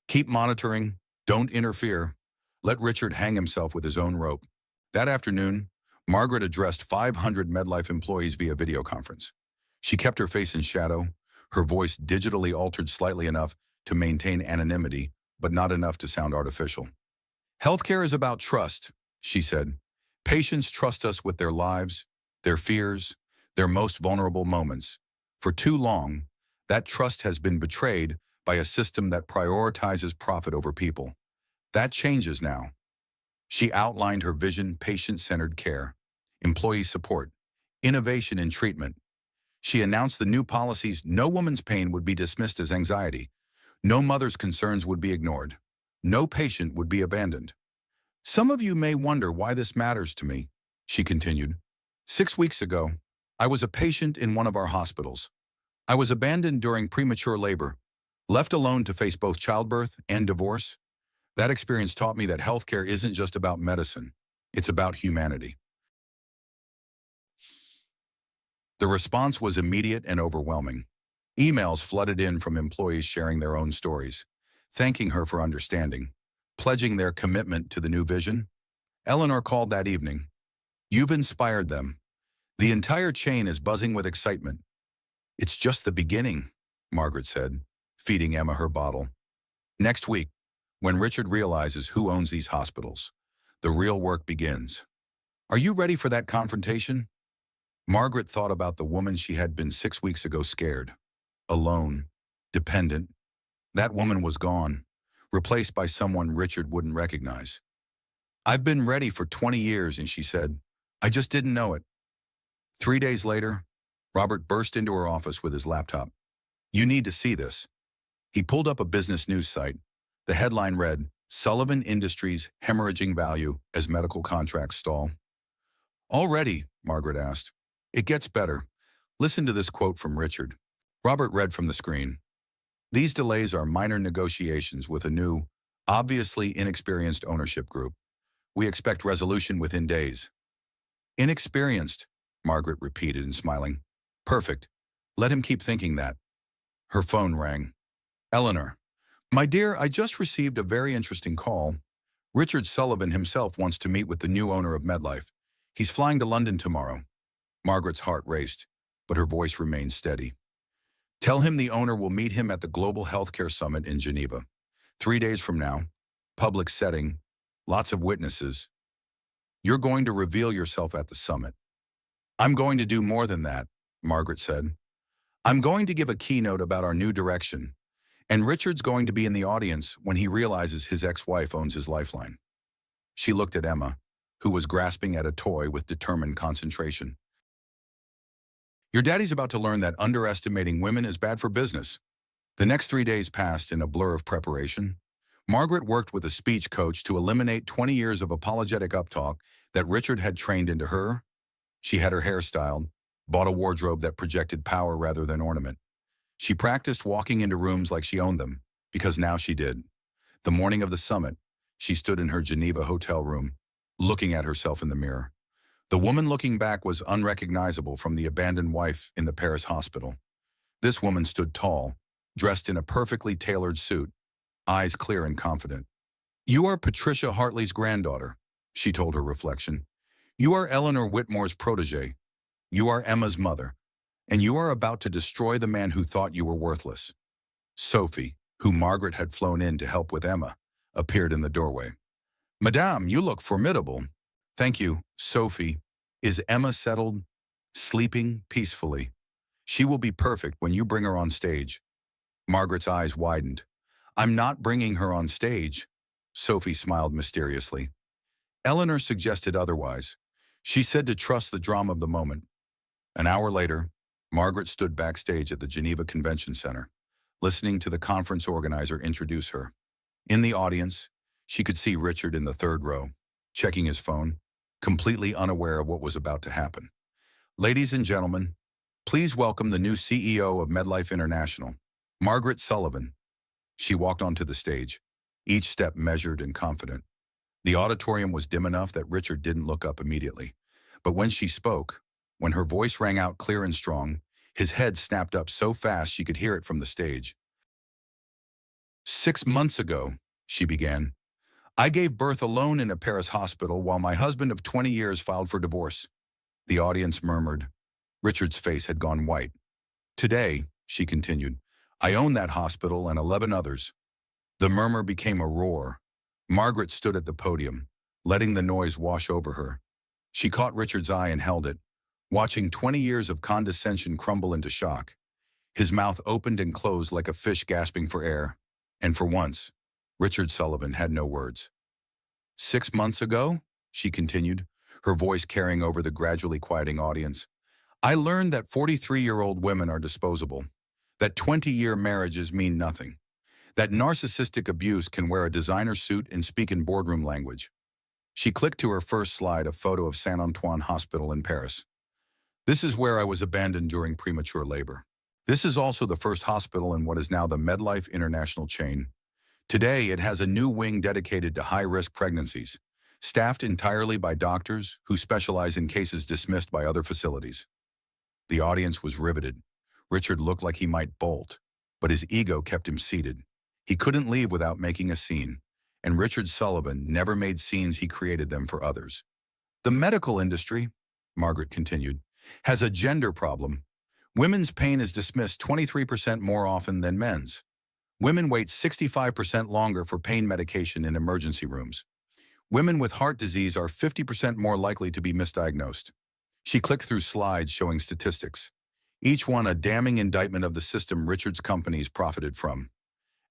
Keep monitoring. Don't interfere. Let Richard hang himself with his own rope. That afternoon, Margaret addressed 500 MedLife employees via video conference. She kept her face in shadow, her voice digitally altered slightly enough to maintain anonymity, but not enough to sound artificial. Healthcare is about trust, she said. Patients trust us with their lives, their fears, their most vulnerable moments. For too long, that trust has been betrayed by a system that prioritizes profit over people. That changes now. She outlined her vision: patient-centered care, employee support, innovation in treatment. She announced the new policies: no woman's pain would be dismissed as anxiety, no mother's concerns would be ignored, no patient would be abandoned. Some of you may wonder why this matters to me, she continued. 6 weeks ago, I was a patient in one of our hospitals. I was abandoned during premature labor, left alone to face both childbirth and divorce. That experience taught me that healthcare isn't just about medicine, it's about humanity. The response was immediate and overwhelming. Emails flooded in from employees sharing their own stories, thanking her for understanding, pledging their commitment to the new vision. Eleanor called that evening. You've inspired them. The entire chain is buzzing with excitement. It's just the beginning, Margaret said, feeding Emma her bottle. Next week, when Richard realizes who owns these hospitals, the real work begins. Are you ready for that confrontation? Margaret thought about the woman she had been 6 weeks ago, scared, alone, dependent. That woman was gone, replaced by someone Richard wouldn't recognize. I've been ready for 20 years, and she said, I just didn't know it. 3 days later, Robert burst into her office with his laptop. You need to see this. He pulled up a business news site. The headline read, Sullivan Industries hemorrhaging value as medical contracts stall. Already, Margaret asked. It gets better. Listen to this quote from Richard. Robert read from the screen. These delays are minor negotiations with a new, obviously inexperienced ownership group. We expect resolution within days. Inexperienced, Margaret repeated and smiling. Perfect. Let him keep thinking that. Her phone rang. Eleanor. My dear, I just received a very interesting call. Richard Sullivan himself wants to meet with the new owner of MedLife. He's flying to London tomorrow. Margaret's heart raced, but her voice remained steady. Tell him the owner will meet him at the Global Healthcare Summit in Geneva. 3 days from now, public setting, lots of witnesses. You're going to reveal yourself at the summit. I'm going to do more than that, Margaret said. I'm going to give a keynote about our new direction, and Richard's going to be in the audience when he realizes his ex-wife owns his lifeline. She looked at Emma, who was grasping at a toy with determined concentration. Your daddy's about to learn that underestimating women is bad for business. The next 3 days passed in a blur of preparation. Margaret worked with a speech coach to eliminate 20 years of apologetic uptalk that Richard had trained into her. She had her hair styled, bought a wardrobe that projected power rather than ornament. She practiced walking into rooms like she owned them, because now she did. The morning of the summit, she stood in her Geneva hotel room, looking at herself in the mirror. The woman looking back was unrecognizable from the abandoned wife in the Paris hospital. This woman stood tall, dressed in a perfectly tailored suit, eyes clear and confident. You are Patricia Hartley's granddaughter, she told her reflection. You are Eleanor Whitmore's protege. You are Emma's mother, and you are about to destroy the man who thought you were worthless. Sophie, who Margaret had flown in to help with Emma, appeared in the doorway. Madame, you look formidable. Thank you, Sophie. Is Emma settled? Sleeping peacefully. She will be perfect when you bring her on stage. Margaret's eyes widened. I'm not bringing her on stage. Sophie smiled mysteriously. Eleanor suggested otherwise. She said to trust the drama of the moment. An hour later, Margaret stood backstage at the Geneva Convention Center, listening to the conference organizer introduce her. In the audience, she could see Richard in the third row, checking his phone, completely unaware of what was about to happen. Ladies and gentlemen, please welcome the new CEO of MedLife International, Margaret Sullivan. She walked onto the stage, each step measured and confident. The auditorium was dim enough that Richard didn't look up immediately. But when she spoke, when her voice rang out clear and strong, his head snapped up so fast she could hear it from the stage. 6 months ago, she began, I gave birth alone in a Paris hospital while my husband of 20 years filed for divorce. The audience murmured. Richard's face had gone white. Today, she continued, I own that hospital and 11 others. The murmur became a roar. Margaret stood at the podium, letting the noise wash over her. She caught Richard's eye and held it, watching 20 years of condescension crumble into shock. His mouth opened and closed like a fish gasping for air. And for once, Richard Sullivan had no words. 6 months ago, she continued, her voice carrying over the gradually quieting audience, I learned that 43-year-old women are disposable, that 20-year marriages mean nothing, that narcissistic abuse can wear a designer suit and speak in boardroom language. She clicked to her first slide a photo of Saint-Antoine Hospital in Paris. This is where I was abandoned during premature labor. This is also the first hospital in what is now the MedLife International chain. Today, it has a new wing dedicated to high-risk pregnancies, staffed entirely by doctors who specialize in cases dismissed by other facilities. The audience was riveted. Richard looked like he might bolt, but his ego kept him seated. He couldn't leave without making a scene, and Richard Sullivan never made scenes, he created them for others. The medical industry, Margaret continued, has a gender problem. Women's pain is dismissed 23% more often than men's. Women wait 65% longer for pain medication in emergency rooms. Women with heart disease are 50% more likely to be misdiagnosed. She clicked through slides showing statistics, each one a damning indictment of the system Richard's companies profited from.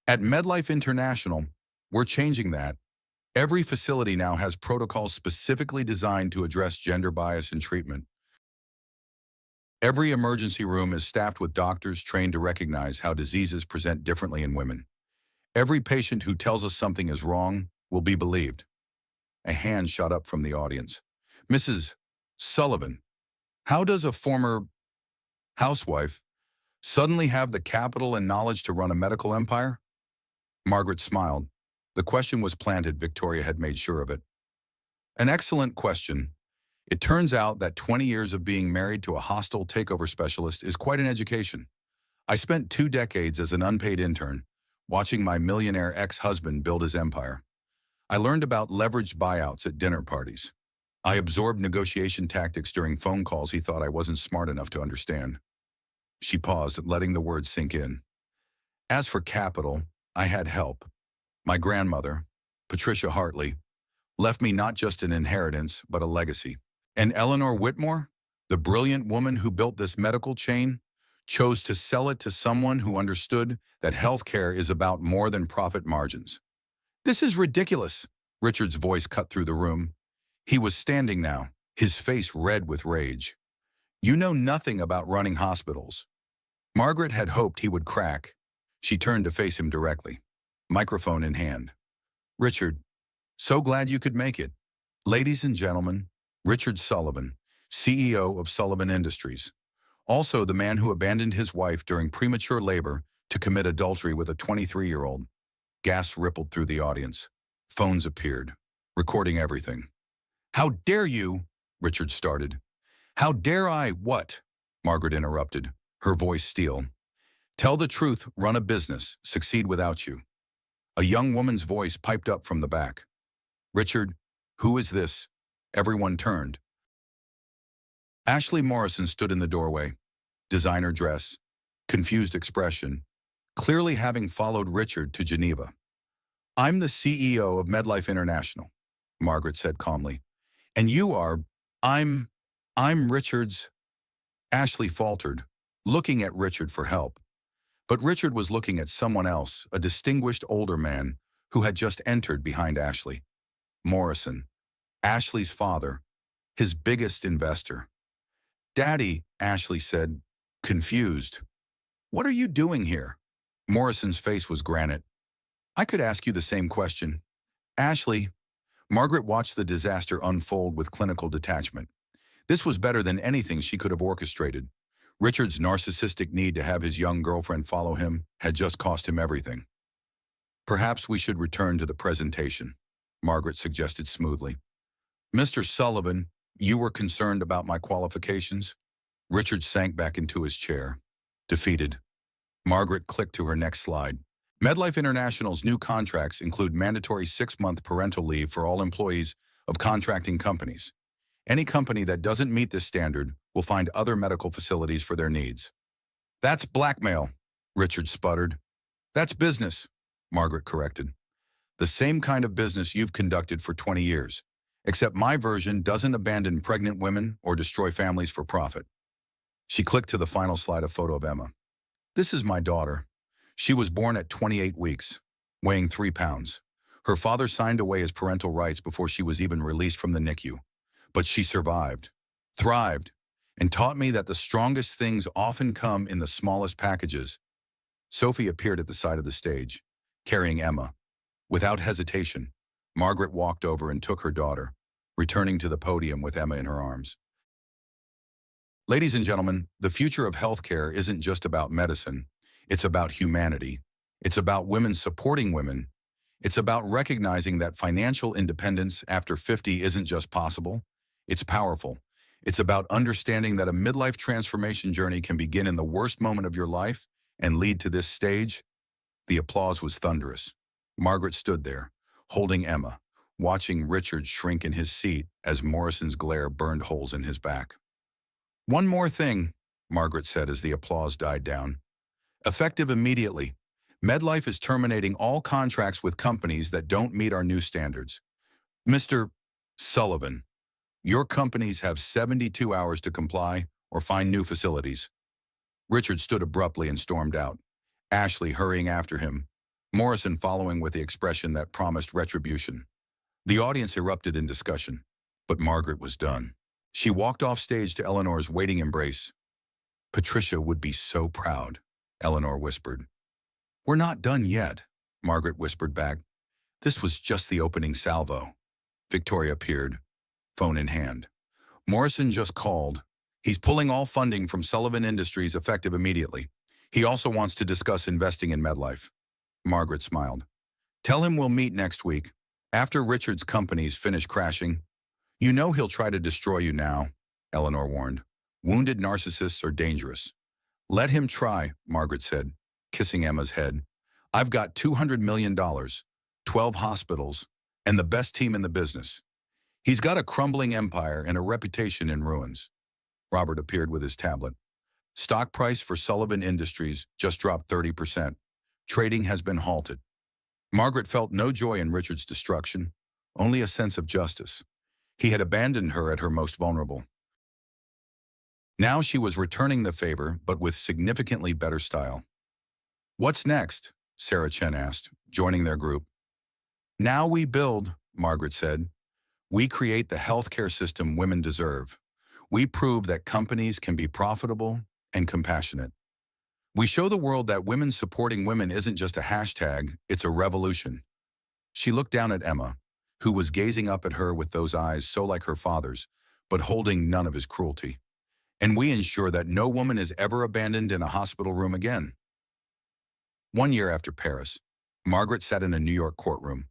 At MedLife International, we're changing that. Every facility now has protocols specifically designed to address gender bias in treatment. Every emergency room is staffed with doctors trained to recognize how diseases present differently in women. Every patient who tells us something is wrong will be believed. A hand shot up from the audience. Mrs. Sullivan, how does a former housewife suddenly have the capital and knowledge to run a medical empire? Margaret smiled. The question was planted, Victoria had made sure of it. An excellent question. It turns out that 20 years of being married to a hostile takeover specialist is quite an education. I spent 2 decades as an unpaid intern, watching my millionaire ex-husband build his empire. I learned about leveraged buyouts at dinner parties. I absorbed negotiation tactics during phone calls he thought I wasn't smart enough to understand. She paused, letting the words sink in. As for capital, I had help. My grandmother, Patricia Hartley, left me not just an inheritance, but a legacy. And Eleanor Whitmore, the brilliant woman who built this medical chain, chose to sell it to someone who understood that healthcare is about more than profit margins. This is ridiculous, Richard's voice cut through the room. He was standing now, his face red with rage. You know nothing about running hospitals. Margaret had hoped he would crack. She turned to face him directly, microphone in hand. Richard, so glad you could make it. Ladies and gentlemen, Richard Sullivan, CEO of Sullivan Industries. Also the man who abandoned his wife during premature labor to commit adultery with a 23-year-old. Gasps rippled through the audience. Phones appeared, recording everything. How dare you? Richard started. How dare I what? Margaret interrupted, her voice steel. Tell the truth, run a business, succeed without you. A young woman's voice piped up from the back. Richard, who is this? Everyone turned. Ashley Morrison stood in the doorway, designer dress, confused expression, clearly having followed Richard to Geneva. I'm the CEO of MedLife International, Margaret said calmly. And you are, I'm Richard's. Ashley faltered, looking at Richard for help. But Richard was looking at someone else, a distinguished older man who had just entered behind Ashley. Morrison, Ashley's father, his biggest investor. Daddy, Ashley said, confused. What are you doing here? Morrison's face was granite. I could ask you the same question. Ashley, Margaret watched the disaster unfold with clinical detachment. This was better than anything she could have orchestrated. Richard's narcissistic need to have his young girlfriend follow him had just cost him everything. Perhaps we should return to the presentation, Margaret suggested smoothly. Mr. Sullivan, you were concerned about my qualifications? Richard sank back into his chair, defeated. Margaret clicked to her next slide. MedLife International's new contracts include mandatory 6-month parental leave for all employees of contracting companies. Any company that doesn't meet this standard will find other medical facilities for their needs. That's blackmail, Richard sputtered. That's business, Margaret corrected. The same kind of business you've conducted for 20 years, except my version doesn't abandon pregnant women or destroy families for profit. She clicked to the final slide, a photo of Emma. This is my daughter. She was born at 28 weeks, weighing 3 pounds. Her father signed away his parental rights before she was even released from the NICU. But she survived, thrived, and taught me that the strongest things often come in the smallest packages. Sophie appeared at the side of the stage, carrying Emma. Without hesitation, Margaret walked over and took her daughter, returning to the podium with Emma in her arms. Ladies and gentlemen, the future of healthcare isn't just about medicine. It's about humanity. It's about women supporting women. It's about recognizing that financial independence after 50 isn't just possible, it's powerful. It's about understanding that a midlife transformation journey can begin in the worst moment of your life and lead to this stage. The applause was thunderous. Margaret stood there, holding Emma, watching Richard shrink in his seat as Morrison's glare burned holes in his back. One more thing, Margaret said as the applause died down. Effective immediately, MedLife is terminating all contracts with companies that don't meet our new standards. Mr. Sullivan, your companies have 72 hours to comply or find new facilities. Richard stood abruptly and stormed out, Ashley hurrying after him, Morrison following with the expression that promised retribution. The audience erupted in discussion, but Margaret was done. She walked off stage to Eleanor's waiting embrace. Patricia would be so proud, Eleanor whispered. We're not done yet, Margaret whispered back. This was just the opening salvo. Victoria appeared, phone in hand. Morrison just called. He's pulling all funding from Sullivan Industries effective immediately. He also wants to discuss investing in MedLife. Margaret smiled. Tell him we'll meet next week, after Richard's companies finish crashing. You know he'll try to destroy you now, Eleanor warned. Wounded narcissists are dangerous. Let him try, Margaret said, kissing Emma's head. I've got $200 million, 12 hospitals, and the best team in the business. He's got a crumbling empire and a reputation in ruins. Robert appeared with his tablet. Stock price for Sullivan Industries just dropped 30%. Trading has been halted. Margaret felt no joy in Richard's destruction, only a sense of justice. He had abandoned her at her most vulnerable. Now she was returning the favor, but with significantly better style. What's next? Sarah Chen asked, joining their group. Now we build, Margaret said. We create the healthcare system women deserve. We prove that companies can be profitable and compassionate. We show the world that women supporting women isn't just a hashtag, it's a revolution. She looked down at Emma, who was gazing up at her with those eyes so like her father's, but holding none of his cruelty. And we ensure that no woman is ever abandoned in a hospital room again. 1 year after Paris, Margaret sat in a New York courtroom,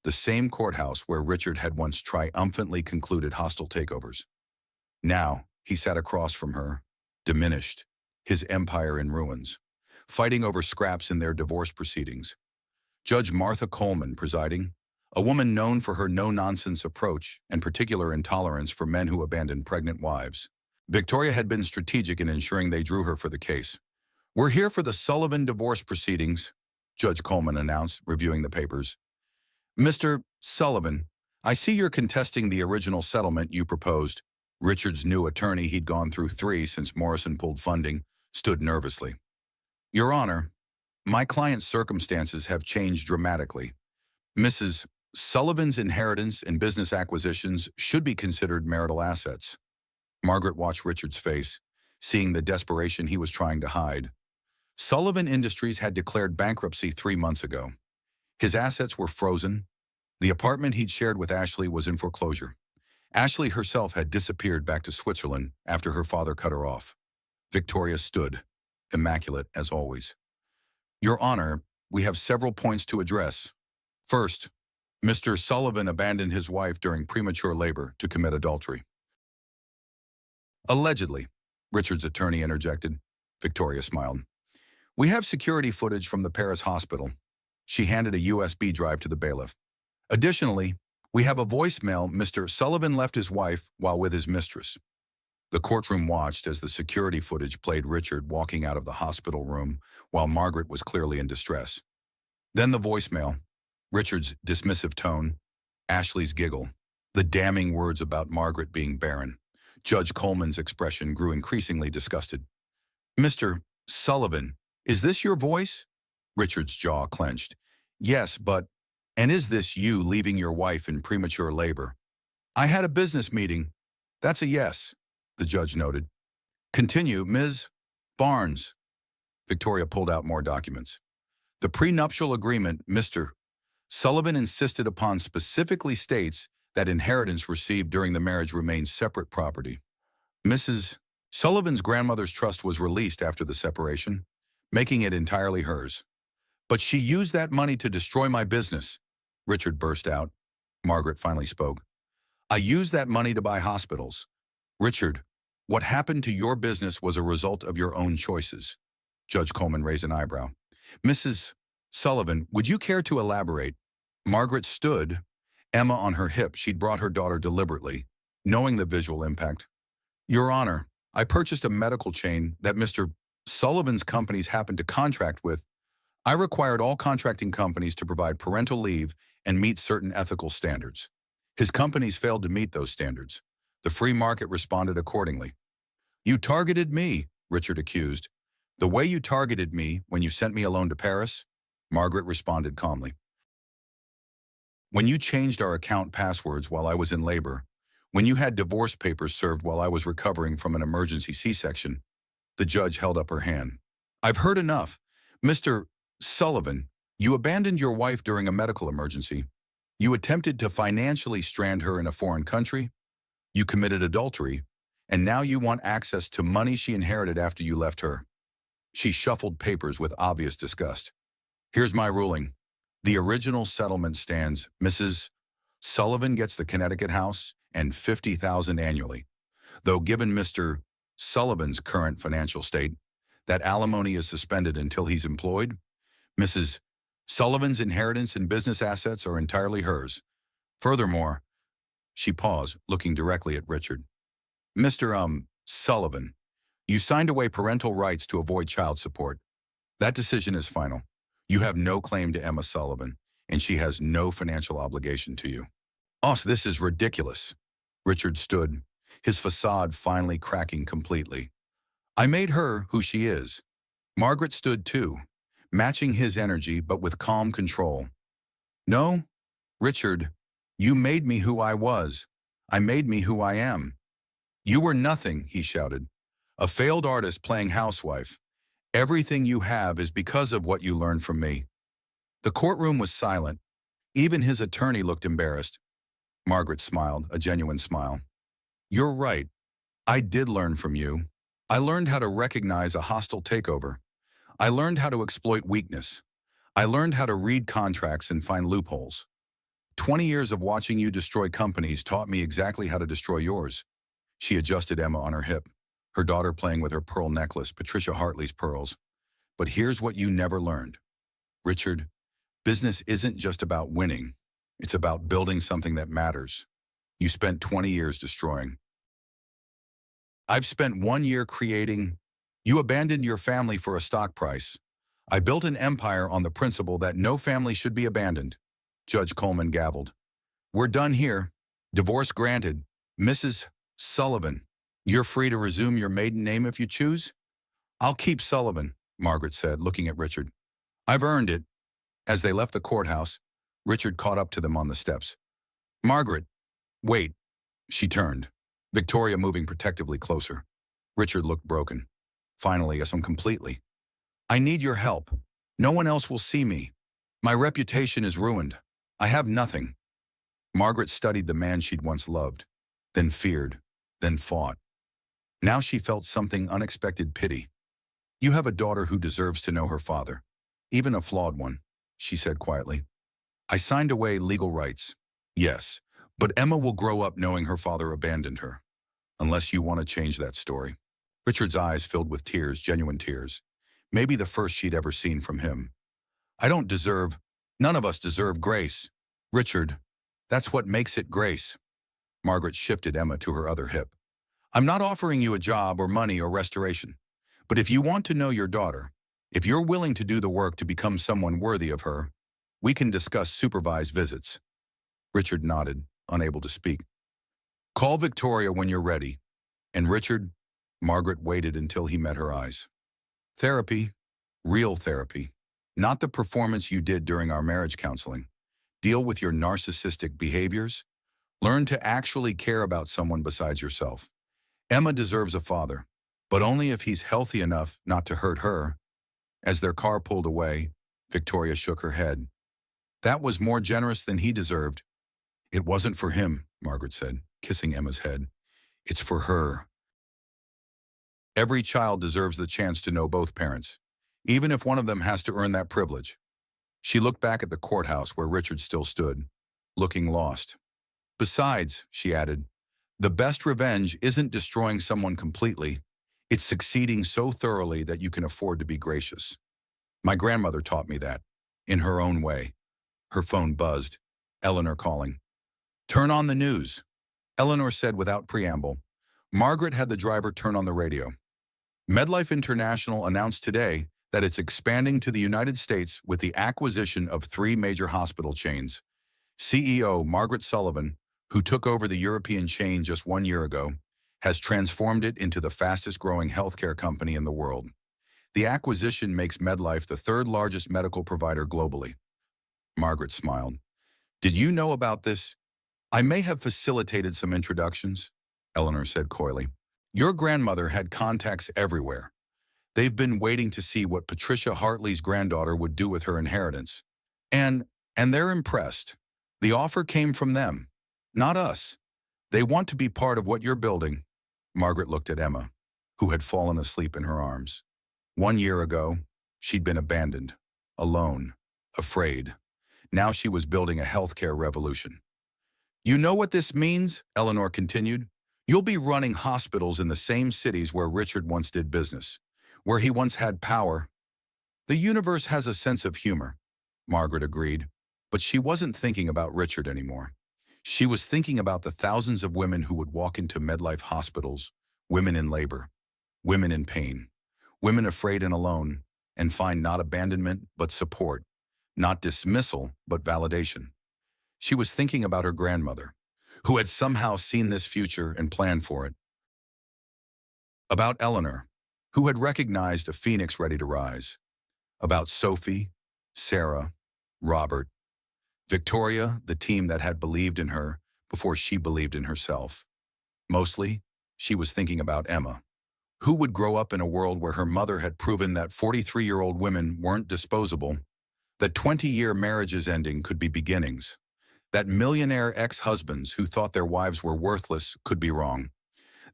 the same courthouse where Richard had once triumphantly concluded hostile takeovers. Now, he sat across from her, diminished, his empire in ruins, fighting over scraps in their divorce proceedings. Judge Martha Coleman presiding, a woman known for her no-nonsense approach and particular intolerance for men who abandon pregnant wives. Victoria had been strategic in ensuring they drew her for the case. We're here for the Sullivan divorce proceedings, Judge Coleman announced, reviewing the papers. Mr. Sullivan, I see you're contesting the original settlement you proposed. Richard's new attorney, he'd gone through 3 since Morrison pulled funding, stood nervously. Your Honor, my client's circumstances have changed dramatically. Mrs. Sullivan's inheritance and business acquisitions should be considered marital assets. Margaret watched Richard's face, seeing the desperation he was trying to hide. Sullivan Industries had declared bankruptcy 3 months ago. His assets were frozen. The apartment he'd shared with Ashley was in foreclosure. Ashley herself had disappeared back to Switzerland after her father cut her off. Victoria stood, immaculate as always. Your Honor, we have several points to address. First, Mr. Sullivan abandoned his wife during premature labor to commit adultery. Allegedly, Richard's attorney interjected. Victoria smiled. We have security footage from the Paris hospital. She handed a USB drive to the bailiff. Additionally, we have a voicemail Mr. Sullivan left his wife while with his mistress. The courtroom watched as the security footage played Richard walking out of the hospital room while Margaret was clearly in distress. Then the voicemail, Richard's dismissive tone, Ashley's giggle, the damning words about Margaret being barren. Judge Coleman's expression grew increasingly disgusted. Mr. Sullivan, is this your voice? Richard's jaw clenched. Yes, but, and is this you leaving your wife in premature labor? I had a business meeting. That's a yes, the judge noted. Continue, Ms. Barnes. Victoria pulled out more documents. The prenuptial agreement, Mr. Sullivan insisted upon specifically states that inheritance received during the marriage remains separate property. Mrs. Sullivan's grandmother's trust was released after the separation, making it entirely hers. But she used that money to destroy my business, Richard burst out. Margaret finally spoke. I used that money to buy hospitals. Richard, what happened to your business was a result of your own choices. Judge Coleman raised an eyebrow. Mrs. Sullivan, would you care to elaborate? Margaret stood, Emma on her hip. She'd brought her daughter deliberately, knowing the visual impact. Your Honor, I purchased a medical chain that Mr. Sullivan's companies happened to contract with. I required all contracting companies to provide parental leave and meet certain ethical standards. His companies failed to meet those standards. The free market responded accordingly. You targeted me, Richard accused. The way you targeted me when you sent me alone to Paris? Margaret responded calmly. When you changed our account passwords while I was in labor, when you had divorce papers served while I was recovering from an emergency C-section, the judge held up her hand. I've heard enough. Mr. Sullivan, you abandoned your wife during a medical emergency. You attempted to financially strand her in a foreign country. You committed adultery, and now you want access to money she inherited after you left her. She shuffled papers with obvious disgust. Here's my ruling. The original settlement stands. Mrs. Sullivan gets the Connecticut house and $50,000 annually. Though given Mr. Sullivan's current financial state, that alimony is suspended until he's employed. Mrs. Sullivan's inheritance and business assets are entirely hers. Furthermore, she paused, looking directly at Richard. Mr. Sullivan, you signed away parental rights to avoid child support. That decision is final. You have no claim to Emma Sullivan, and she has no financial obligation to you. Oh, this is ridiculous. Richard stood, his facade finally cracking completely. I made her who she is. Margaret stood too, matching his energy but with calm control. No, Richard, you made me who I was. I made me who I am. You were nothing, he shouted. A failed artist playing housewife. Everything you have is because of what you learned from me. The courtroom was silent. Even his attorney looked embarrassed. Margaret smiled, a genuine smile. You're right. I did learn from you. I learned how to recognize a hostile takeover. I learned how to exploit weakness. I learned how to read contracts and find loopholes. 20 years of watching you destroy companies taught me exactly how to destroy yours. She adjusted Emma on her hip, her daughter playing with her pearl necklace, Patricia Hartley's pearls. But here's what you never learned. Richard, business isn't just about winning. It's about building something that matters. You spent 20 years destroying. I've spent 1 year creating. You abandoned your family for a stock price. I built an empire on the principle that no family should be abandoned. Judge Coleman gavelled. We're done here. Divorce granted. Mrs. Sullivan, you're free to resume your maiden name if you choose. I'll keep Sullivan, Margaret said, looking at Richard. I've earned it. As they left the courthouse, Richard caught up to them on the steps. Margaret, wait. She turned, Victoria moving protectively closer. Richard looked broken. Finally, yes, completely. I need your help. No one else will see me. My reputation is ruined. I have nothing. Margaret studied the man she'd once loved, then feared, then fought. Now she felt something unexpected pity. You have a daughter who deserves to know her father. Even a flawed one, she said quietly. I signed away legal rights. Yes, but Emma will grow up knowing her father abandoned her. Unless you want to change that story. Richard's eyes filled with tears, genuine tears. Maybe the first she'd ever seen from him. I don't deserve, none of us deserve grace. Richard, that's what makes it grace. Margaret shifted Emma to her other hip. I'm not offering you a job or money or restoration. But if you want to know your daughter, if you're willing to do the work to become someone worthy of her, we can discuss supervised visits. Richard nodded, unable to speak. Call Victoria when you're ready. And Richard, Margaret waited until he met her eyes. Therapy, real therapy, not the performance you did during our marriage counseling. Deal with your narcissistic behaviors. Learn to actually care about someone besides yourself. Emma deserves a father, but only if he's healthy enough not to hurt her. As their car pulled away, Victoria shook her head. That was more generous than he deserved. It wasn't for him, Margaret said, kissing Emma's head. It's for her. Every child deserves the chance to know both parents, even if one of them has to earn that privilege. She looked back at the courthouse where Richard still stood, looking lost. Besides, she added, the best revenge isn't destroying someone completely. It's succeeding so thoroughly that you can afford to be gracious. My grandmother taught me that, in her own way. Her phone buzzed. Eleanor calling. Turn on the news, Eleanor said without preamble. Margaret had the driver turn on the radio. MedLife International announced today that it's expanding to the United States with the acquisition of 3 major hospital chains. CEO Margaret Sullivan, who took over the European chain just 1 year ago, has transformed it into the fastest-growing healthcare company in the world. The acquisition makes MedLife the 3rd largest medical provider globally. Margaret smiled. Did you know about this? I may have facilitated some introductions, Eleanor said coyly. Your grandmother had contacts everywhere. They've been waiting to see what Patricia Hartley's granddaughter would do with her inheritance. And they're impressed. The offer came from them, not us. They want to be part of what you're building. Margaret looked at Emma, who had fallen asleep in her arms. 1 year ago, she'd been abandoned, alone, afraid. Now she was building a healthcare revolution. You know what this means? Eleanor continued. You'll be running hospitals in the same cities where Richard once did business, where he once had power. The universe has a sense of humor, Margaret agreed, but she wasn't thinking about Richard anymore. She was thinking about the thousands of women who would walk into MedLife hospitals, women in labor, women in pain, women afraid and alone, and find not abandonment but support, not dismissal but validation. She was thinking about her grandmother, who had somehow seen this future and planned for it. About Eleanor, who had recognized a phoenix ready to rise. About Sophie, Sarah, Robert, Victoria, the team that had believed in her before she believed in herself. Mostly, she was thinking about Emma, who would grow up in a world where her mother had proven that 43-year-old women weren't disposable, that 20-year marriages ending could be beginnings, that millionaire ex-husbands who thought their wives were worthless could be wrong,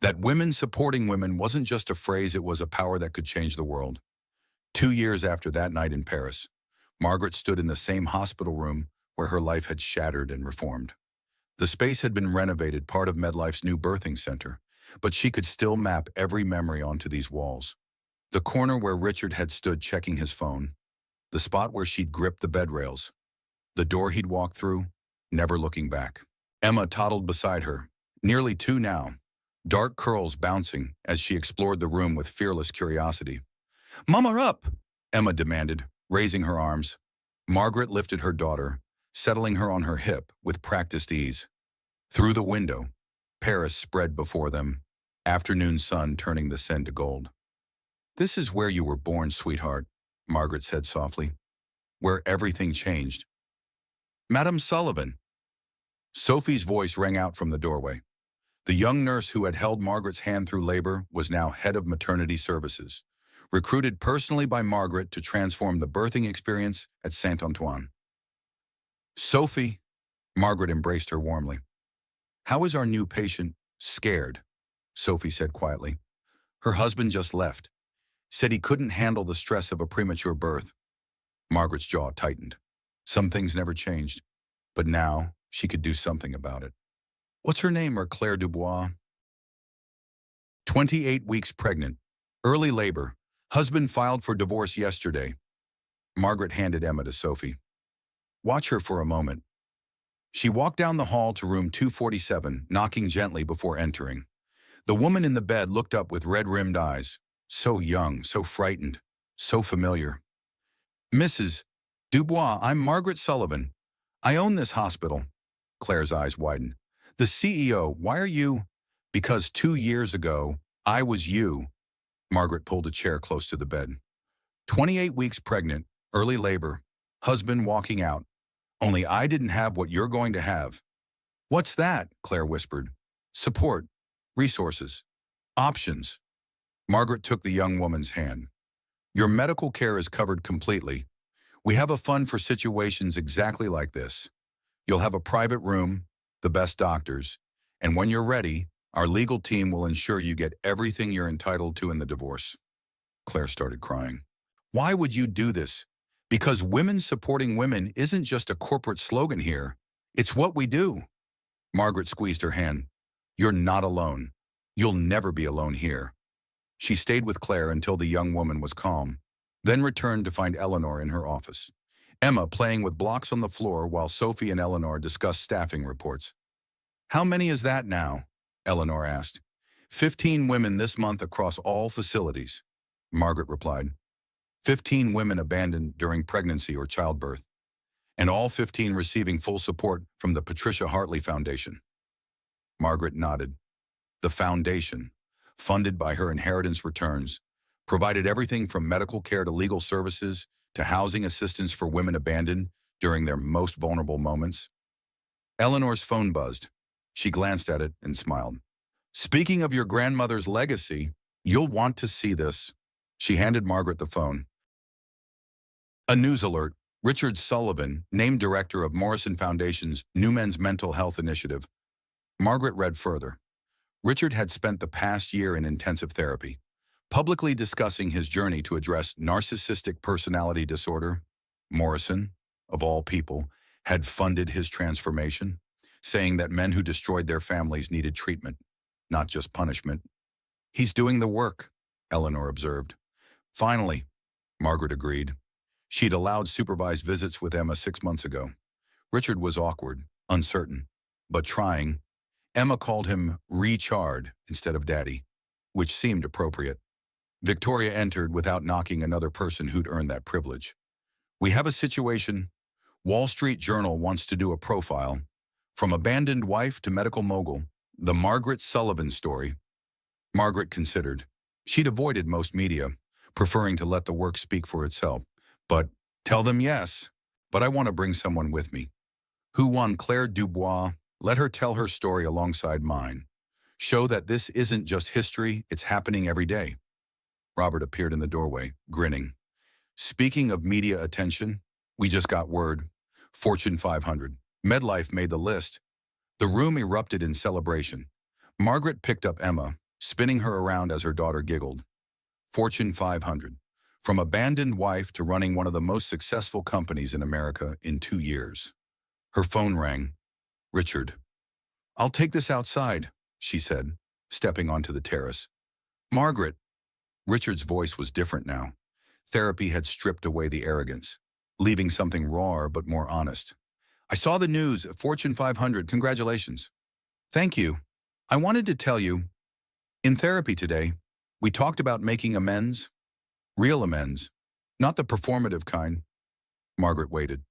that women supporting women wasn't just a phrase, it was a power that could change the world. 2 years after that night in Paris, Margaret stood in the same hospital room where her life had shattered and reformed. The space had been renovated, part of MedLife's new birthing center, but she could still map every memory onto these walls. The corner where Richard had stood checking his phone, the spot where she'd gripped the bed rails, the door he'd walked through, never looking back. Emma toddled beside her, nearly 2 now, dark curls bouncing as she explored the room with fearless curiosity. "Mama up!" Emma demanded, raising her arms. Margaret lifted her daughter, settling her on her hip with practiced ease. Through the window, Paris spread before them, afternoon sun turning the sand to gold. "This is where you were born, sweetheart," Margaret said softly, "where everything changed." "Madam Sullivan." Sophie's voice rang out from the doorway. The young nurse who had held Margaret's hand through labor was now head of maternity services, recruited personally by Margaret to transform the birthing experience at Saint-Antoine. "Sophie," Margaret embraced her warmly. "How is our new patient?" "Scared," Sophie said quietly. "Her husband just left. Said he couldn't handle the stress of a premature birth." Margaret's jaw tightened. Some things never changed, but now she could do something about it. What's her name, or Claire Dubois? 28 weeks pregnant. Early labor. Husband filed for divorce yesterday. Margaret handed Emma to Sophie. Watch her for a moment. She walked down the hall to room 247, knocking gently before entering. The woman in the bed looked up with red-rimmed eyes. So young, so frightened, so familiar. Mrs. Dubois, I'm Margaret Sullivan. I own this hospital. Claire's eyes widened. The CEO, why are you? Because 2 years ago, I was you. Margaret pulled a chair close to the bed. 28 weeks pregnant, early labor, husband walking out. Only I didn't have what you're going to have. What's that? Claire whispered. Support, resources, options. Margaret took the young woman's hand. Your medical care is covered completely. We have a fund for situations exactly like this. You'll have a private room, the best doctors, and when you're ready, our legal team will ensure you get everything you're entitled to in the divorce. Claire started crying. Why would you do this? Because women supporting women isn't just a corporate slogan here. It's what we do. Margaret squeezed her hand. You're not alone. You'll never be alone here. She stayed with Claire until the young woman was calm, then returned to find Eleanor in her office. Emma playing with blocks on the floor while Sophie and Eleanor discussed staffing reports. How many is that now? Eleanor asked. 15 women this month across all facilities, Margaret replied. 15 women abandoned during pregnancy or childbirth, and all 15 receiving full support from the Patricia Hartley Foundation. Margaret nodded. The foundation, funded by her inheritance returns, provided everything from medical care to legal services to housing assistance for women abandoned during their most vulnerable moments. Eleanor's phone buzzed. She glanced at it and smiled. Speaking of your grandmother's legacy, you'll want to see this. She handed Margaret the phone. A news alert. Richard Sullivan, named director of Morrison Foundation's New Men's Mental Health Initiative. Margaret read further. Richard had spent the past year in intensive therapy, publicly discussing his journey to address narcissistic personality disorder. Morrison, of all people, had funded his transformation, saying that men who destroyed their families needed treatment, not just punishment. He's doing the work, Eleanor observed. Finally, Margaret agreed. She'd allowed supervised visits with Emma 6 months ago. Richard was awkward, uncertain, but trying. Emma called him Richard instead of Daddy, which seemed appropriate. Victoria entered without knocking another person who'd earned that privilege. We have a situation. Wall Street Journal wants to do a profile. From abandoned wife to medical mogul, the Margaret Sullivan story. Margaret considered. She'd avoided most media, preferring to let the work speak for itself. But, tell them yes, but I want to bring someone with me. Who won Claire Dubois? Let her tell her story alongside mine. Show that this isn't just history, it's happening every day. Robert appeared in the doorway, grinning. Speaking of media attention, we just got word. Fortune 500. MedLife made the list. The room erupted in celebration. Margaret picked up Emma, spinning her around as her daughter giggled. Fortune 500. From abandoned wife to running one of the most successful companies in America in 2 years. Her phone rang. Richard. I'll take this outside, she said, stepping onto the terrace. Margaret. Richard's voice was different now. Therapy had stripped away the arrogance, leaving something raw but more honest. I saw the news, Fortune 500, congratulations. Thank you. I wanted to tell you, in therapy today, we talked about making amends, real amends, not the performative kind. Margaret waited.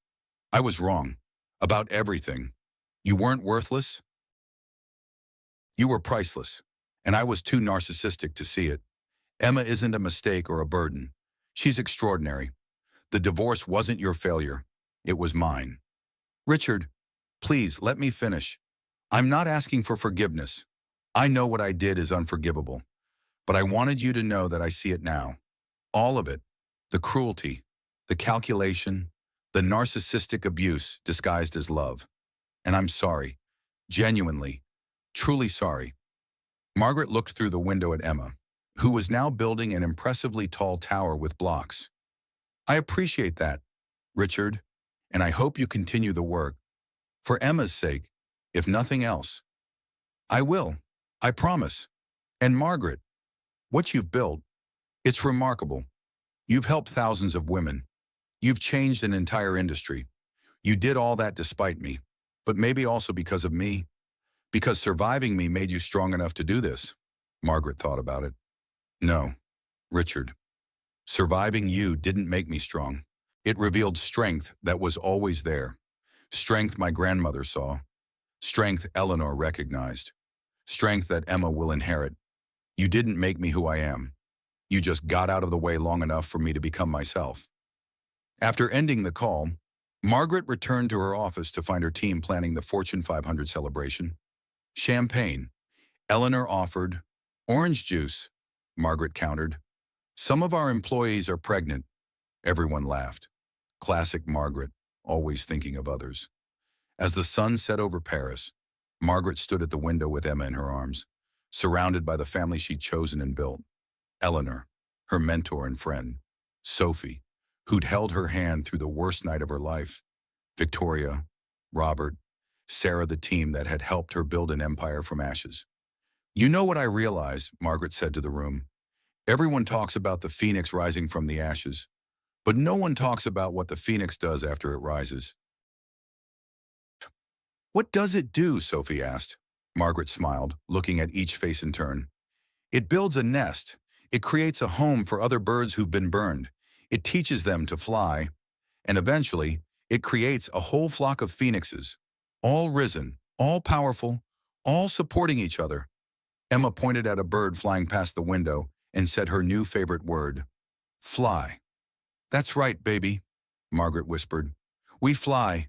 I was wrong. About everything. You weren't worthless. You were priceless. And I was too narcissistic to see it. Emma isn't a mistake or a burden. She's extraordinary. The divorce wasn't your failure. It was mine. Richard, please let me finish. I'm not asking for forgiveness. I know what I did is unforgivable. But I wanted you to know that I see it now. All of it. The cruelty, the calculation, the narcissistic abuse disguised as love. And I'm sorry. Genuinely, truly sorry. Margaret looked through the window at Emma, who was now building an impressively tall tower with blocks. I appreciate that, Richard, and I hope you continue the work. For Emma's sake, if nothing else. I will. I promise. And Margaret, what you've built, it's remarkable. You've helped thousands of women. You've changed an entire industry. You did all that despite me, but maybe also because of me, because surviving me made you strong enough to do this. Margaret thought about it. No, Richard. Surviving you didn't make me strong. It revealed strength that was always there. Strength my grandmother saw. Strength Eleanor recognized. Strength that Emma will inherit. You didn't make me who I am. You just got out of the way long enough for me to become myself. After ending the call, Margaret returned to her office to find her team planning the Fortune 500 celebration. Champagne. Eleanor offered. Orange juice. Margaret countered. Some of our employees are pregnant. Everyone laughed. Classic Margaret, always thinking of others. As the sun set over Paris, Margaret stood at the window with Emma in her arms, surrounded by the family she'd chosen and built. Eleanor, her mentor and friend. Sophie, who'd held her hand through the worst night of her life. Victoria, Robert, Sarah, the team that had helped her build an empire from ashes. You know what I realize, Margaret said to the room. Everyone talks about the phoenix rising from the ashes, but no one talks about what the phoenix does after it rises. What does it do? Sophie asked. Margaret smiled, looking at each face in turn. It builds a nest. It creates a home for other birds who've been burned. It teaches them to fly. And eventually, it creates a whole flock of phoenixes, all risen, all powerful, all supporting each other. Emma pointed at a bird flying past the window and said her new favorite word, fly. That's right, baby, Margaret whispered. We fly.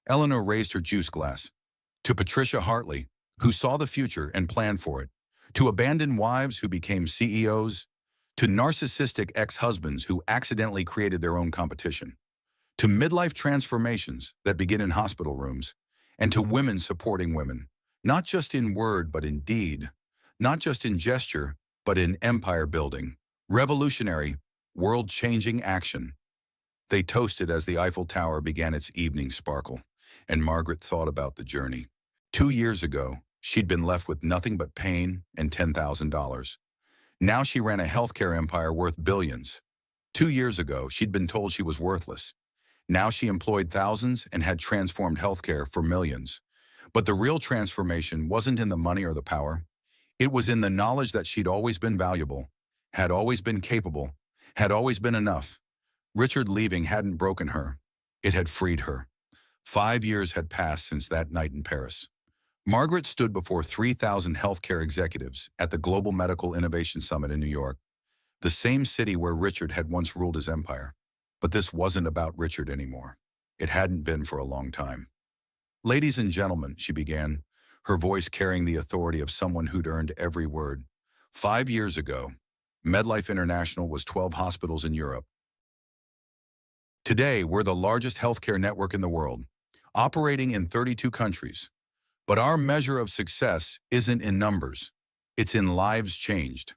Eleanor raised her juice glass. To Patricia Hartley, who saw the future and planned for it. To abandoned wives who became CEOs. To narcissistic ex-husbands who accidentally created their own competition. To midlife transformations that begin in hospital rooms. And to women supporting women, not just in word but in deed. Not just in gesture, but in empire building. Revolutionary, world-changing action. They toasted as the Eiffel Tower began its evening sparkle, and Margaret thought about the journey. 2 years ago, she'd been left with nothing but pain and $10,000. Now she ran a healthcare empire worth billions. 2 years ago, she'd been told she was worthless. Now she employed thousands and had transformed healthcare for millions. But the real transformation wasn't in the money or the power. It was in the knowledge that she'd always been valuable, had always been capable, had always been enough. Richard leaving hadn't broken her. It had freed her. 5 years had passed since that night in Paris. Margaret stood before 3,000 healthcare executives at the Global Medical Innovation Summit in New York, the same city where Richard had once ruled his empire. But this wasn't about Richard anymore. It hadn't been for a long time. Ladies and gentlemen, she began, her voice carrying the authority of someone who'd earned every word. 5 years ago, MedLife International was 12 hospitals in Europe. Today, we're the largest healthcare network in the world, operating in 32 countries. But our measure of success isn't in numbers. It's in lives changed.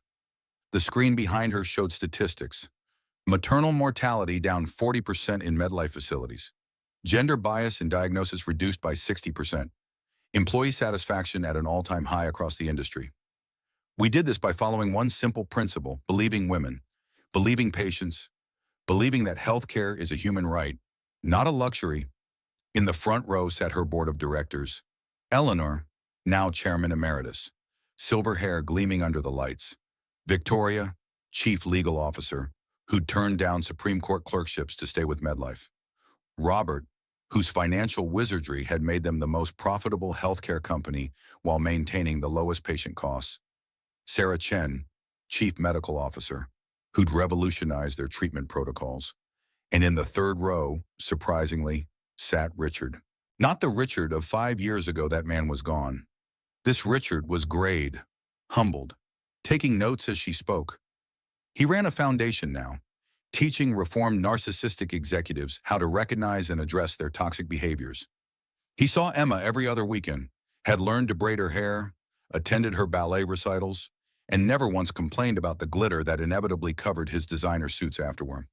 The screen behind her showed statistics. Maternal mortality down 40% in MedLife facilities. Gender bias in diagnosis reduced by 60%. Employee satisfaction at an all-time high across the industry. We did this by following one simple principle, believing women, believing patients, believing that healthcare is a human right, not a luxury. In the front row sat her board of directors. Eleanor, now chairman emeritus, silver hair gleaming under the lights. Victoria, chief legal officer, who'd turned down Supreme Court clerkships to stay with MedLife. Robert, whose financial wizardry had made them the most profitable healthcare company while maintaining the lowest patient costs. Sarah Chen, chief medical officer, who'd revolutionized their treatment protocols. And in the third row, surprisingly, sat Richard. Not the Richard of 5 years ago. That man was gone. This Richard was grayed, humbled, taking notes as she spoke. He ran a foundation now, teaching reformed narcissistic executives how to recognize and address their toxic behaviors. He saw Emma every other weekend, had learned to braid her hair, attended her ballet recitals, and never once complained about the glitter that inevitably covered his designer suits afterward.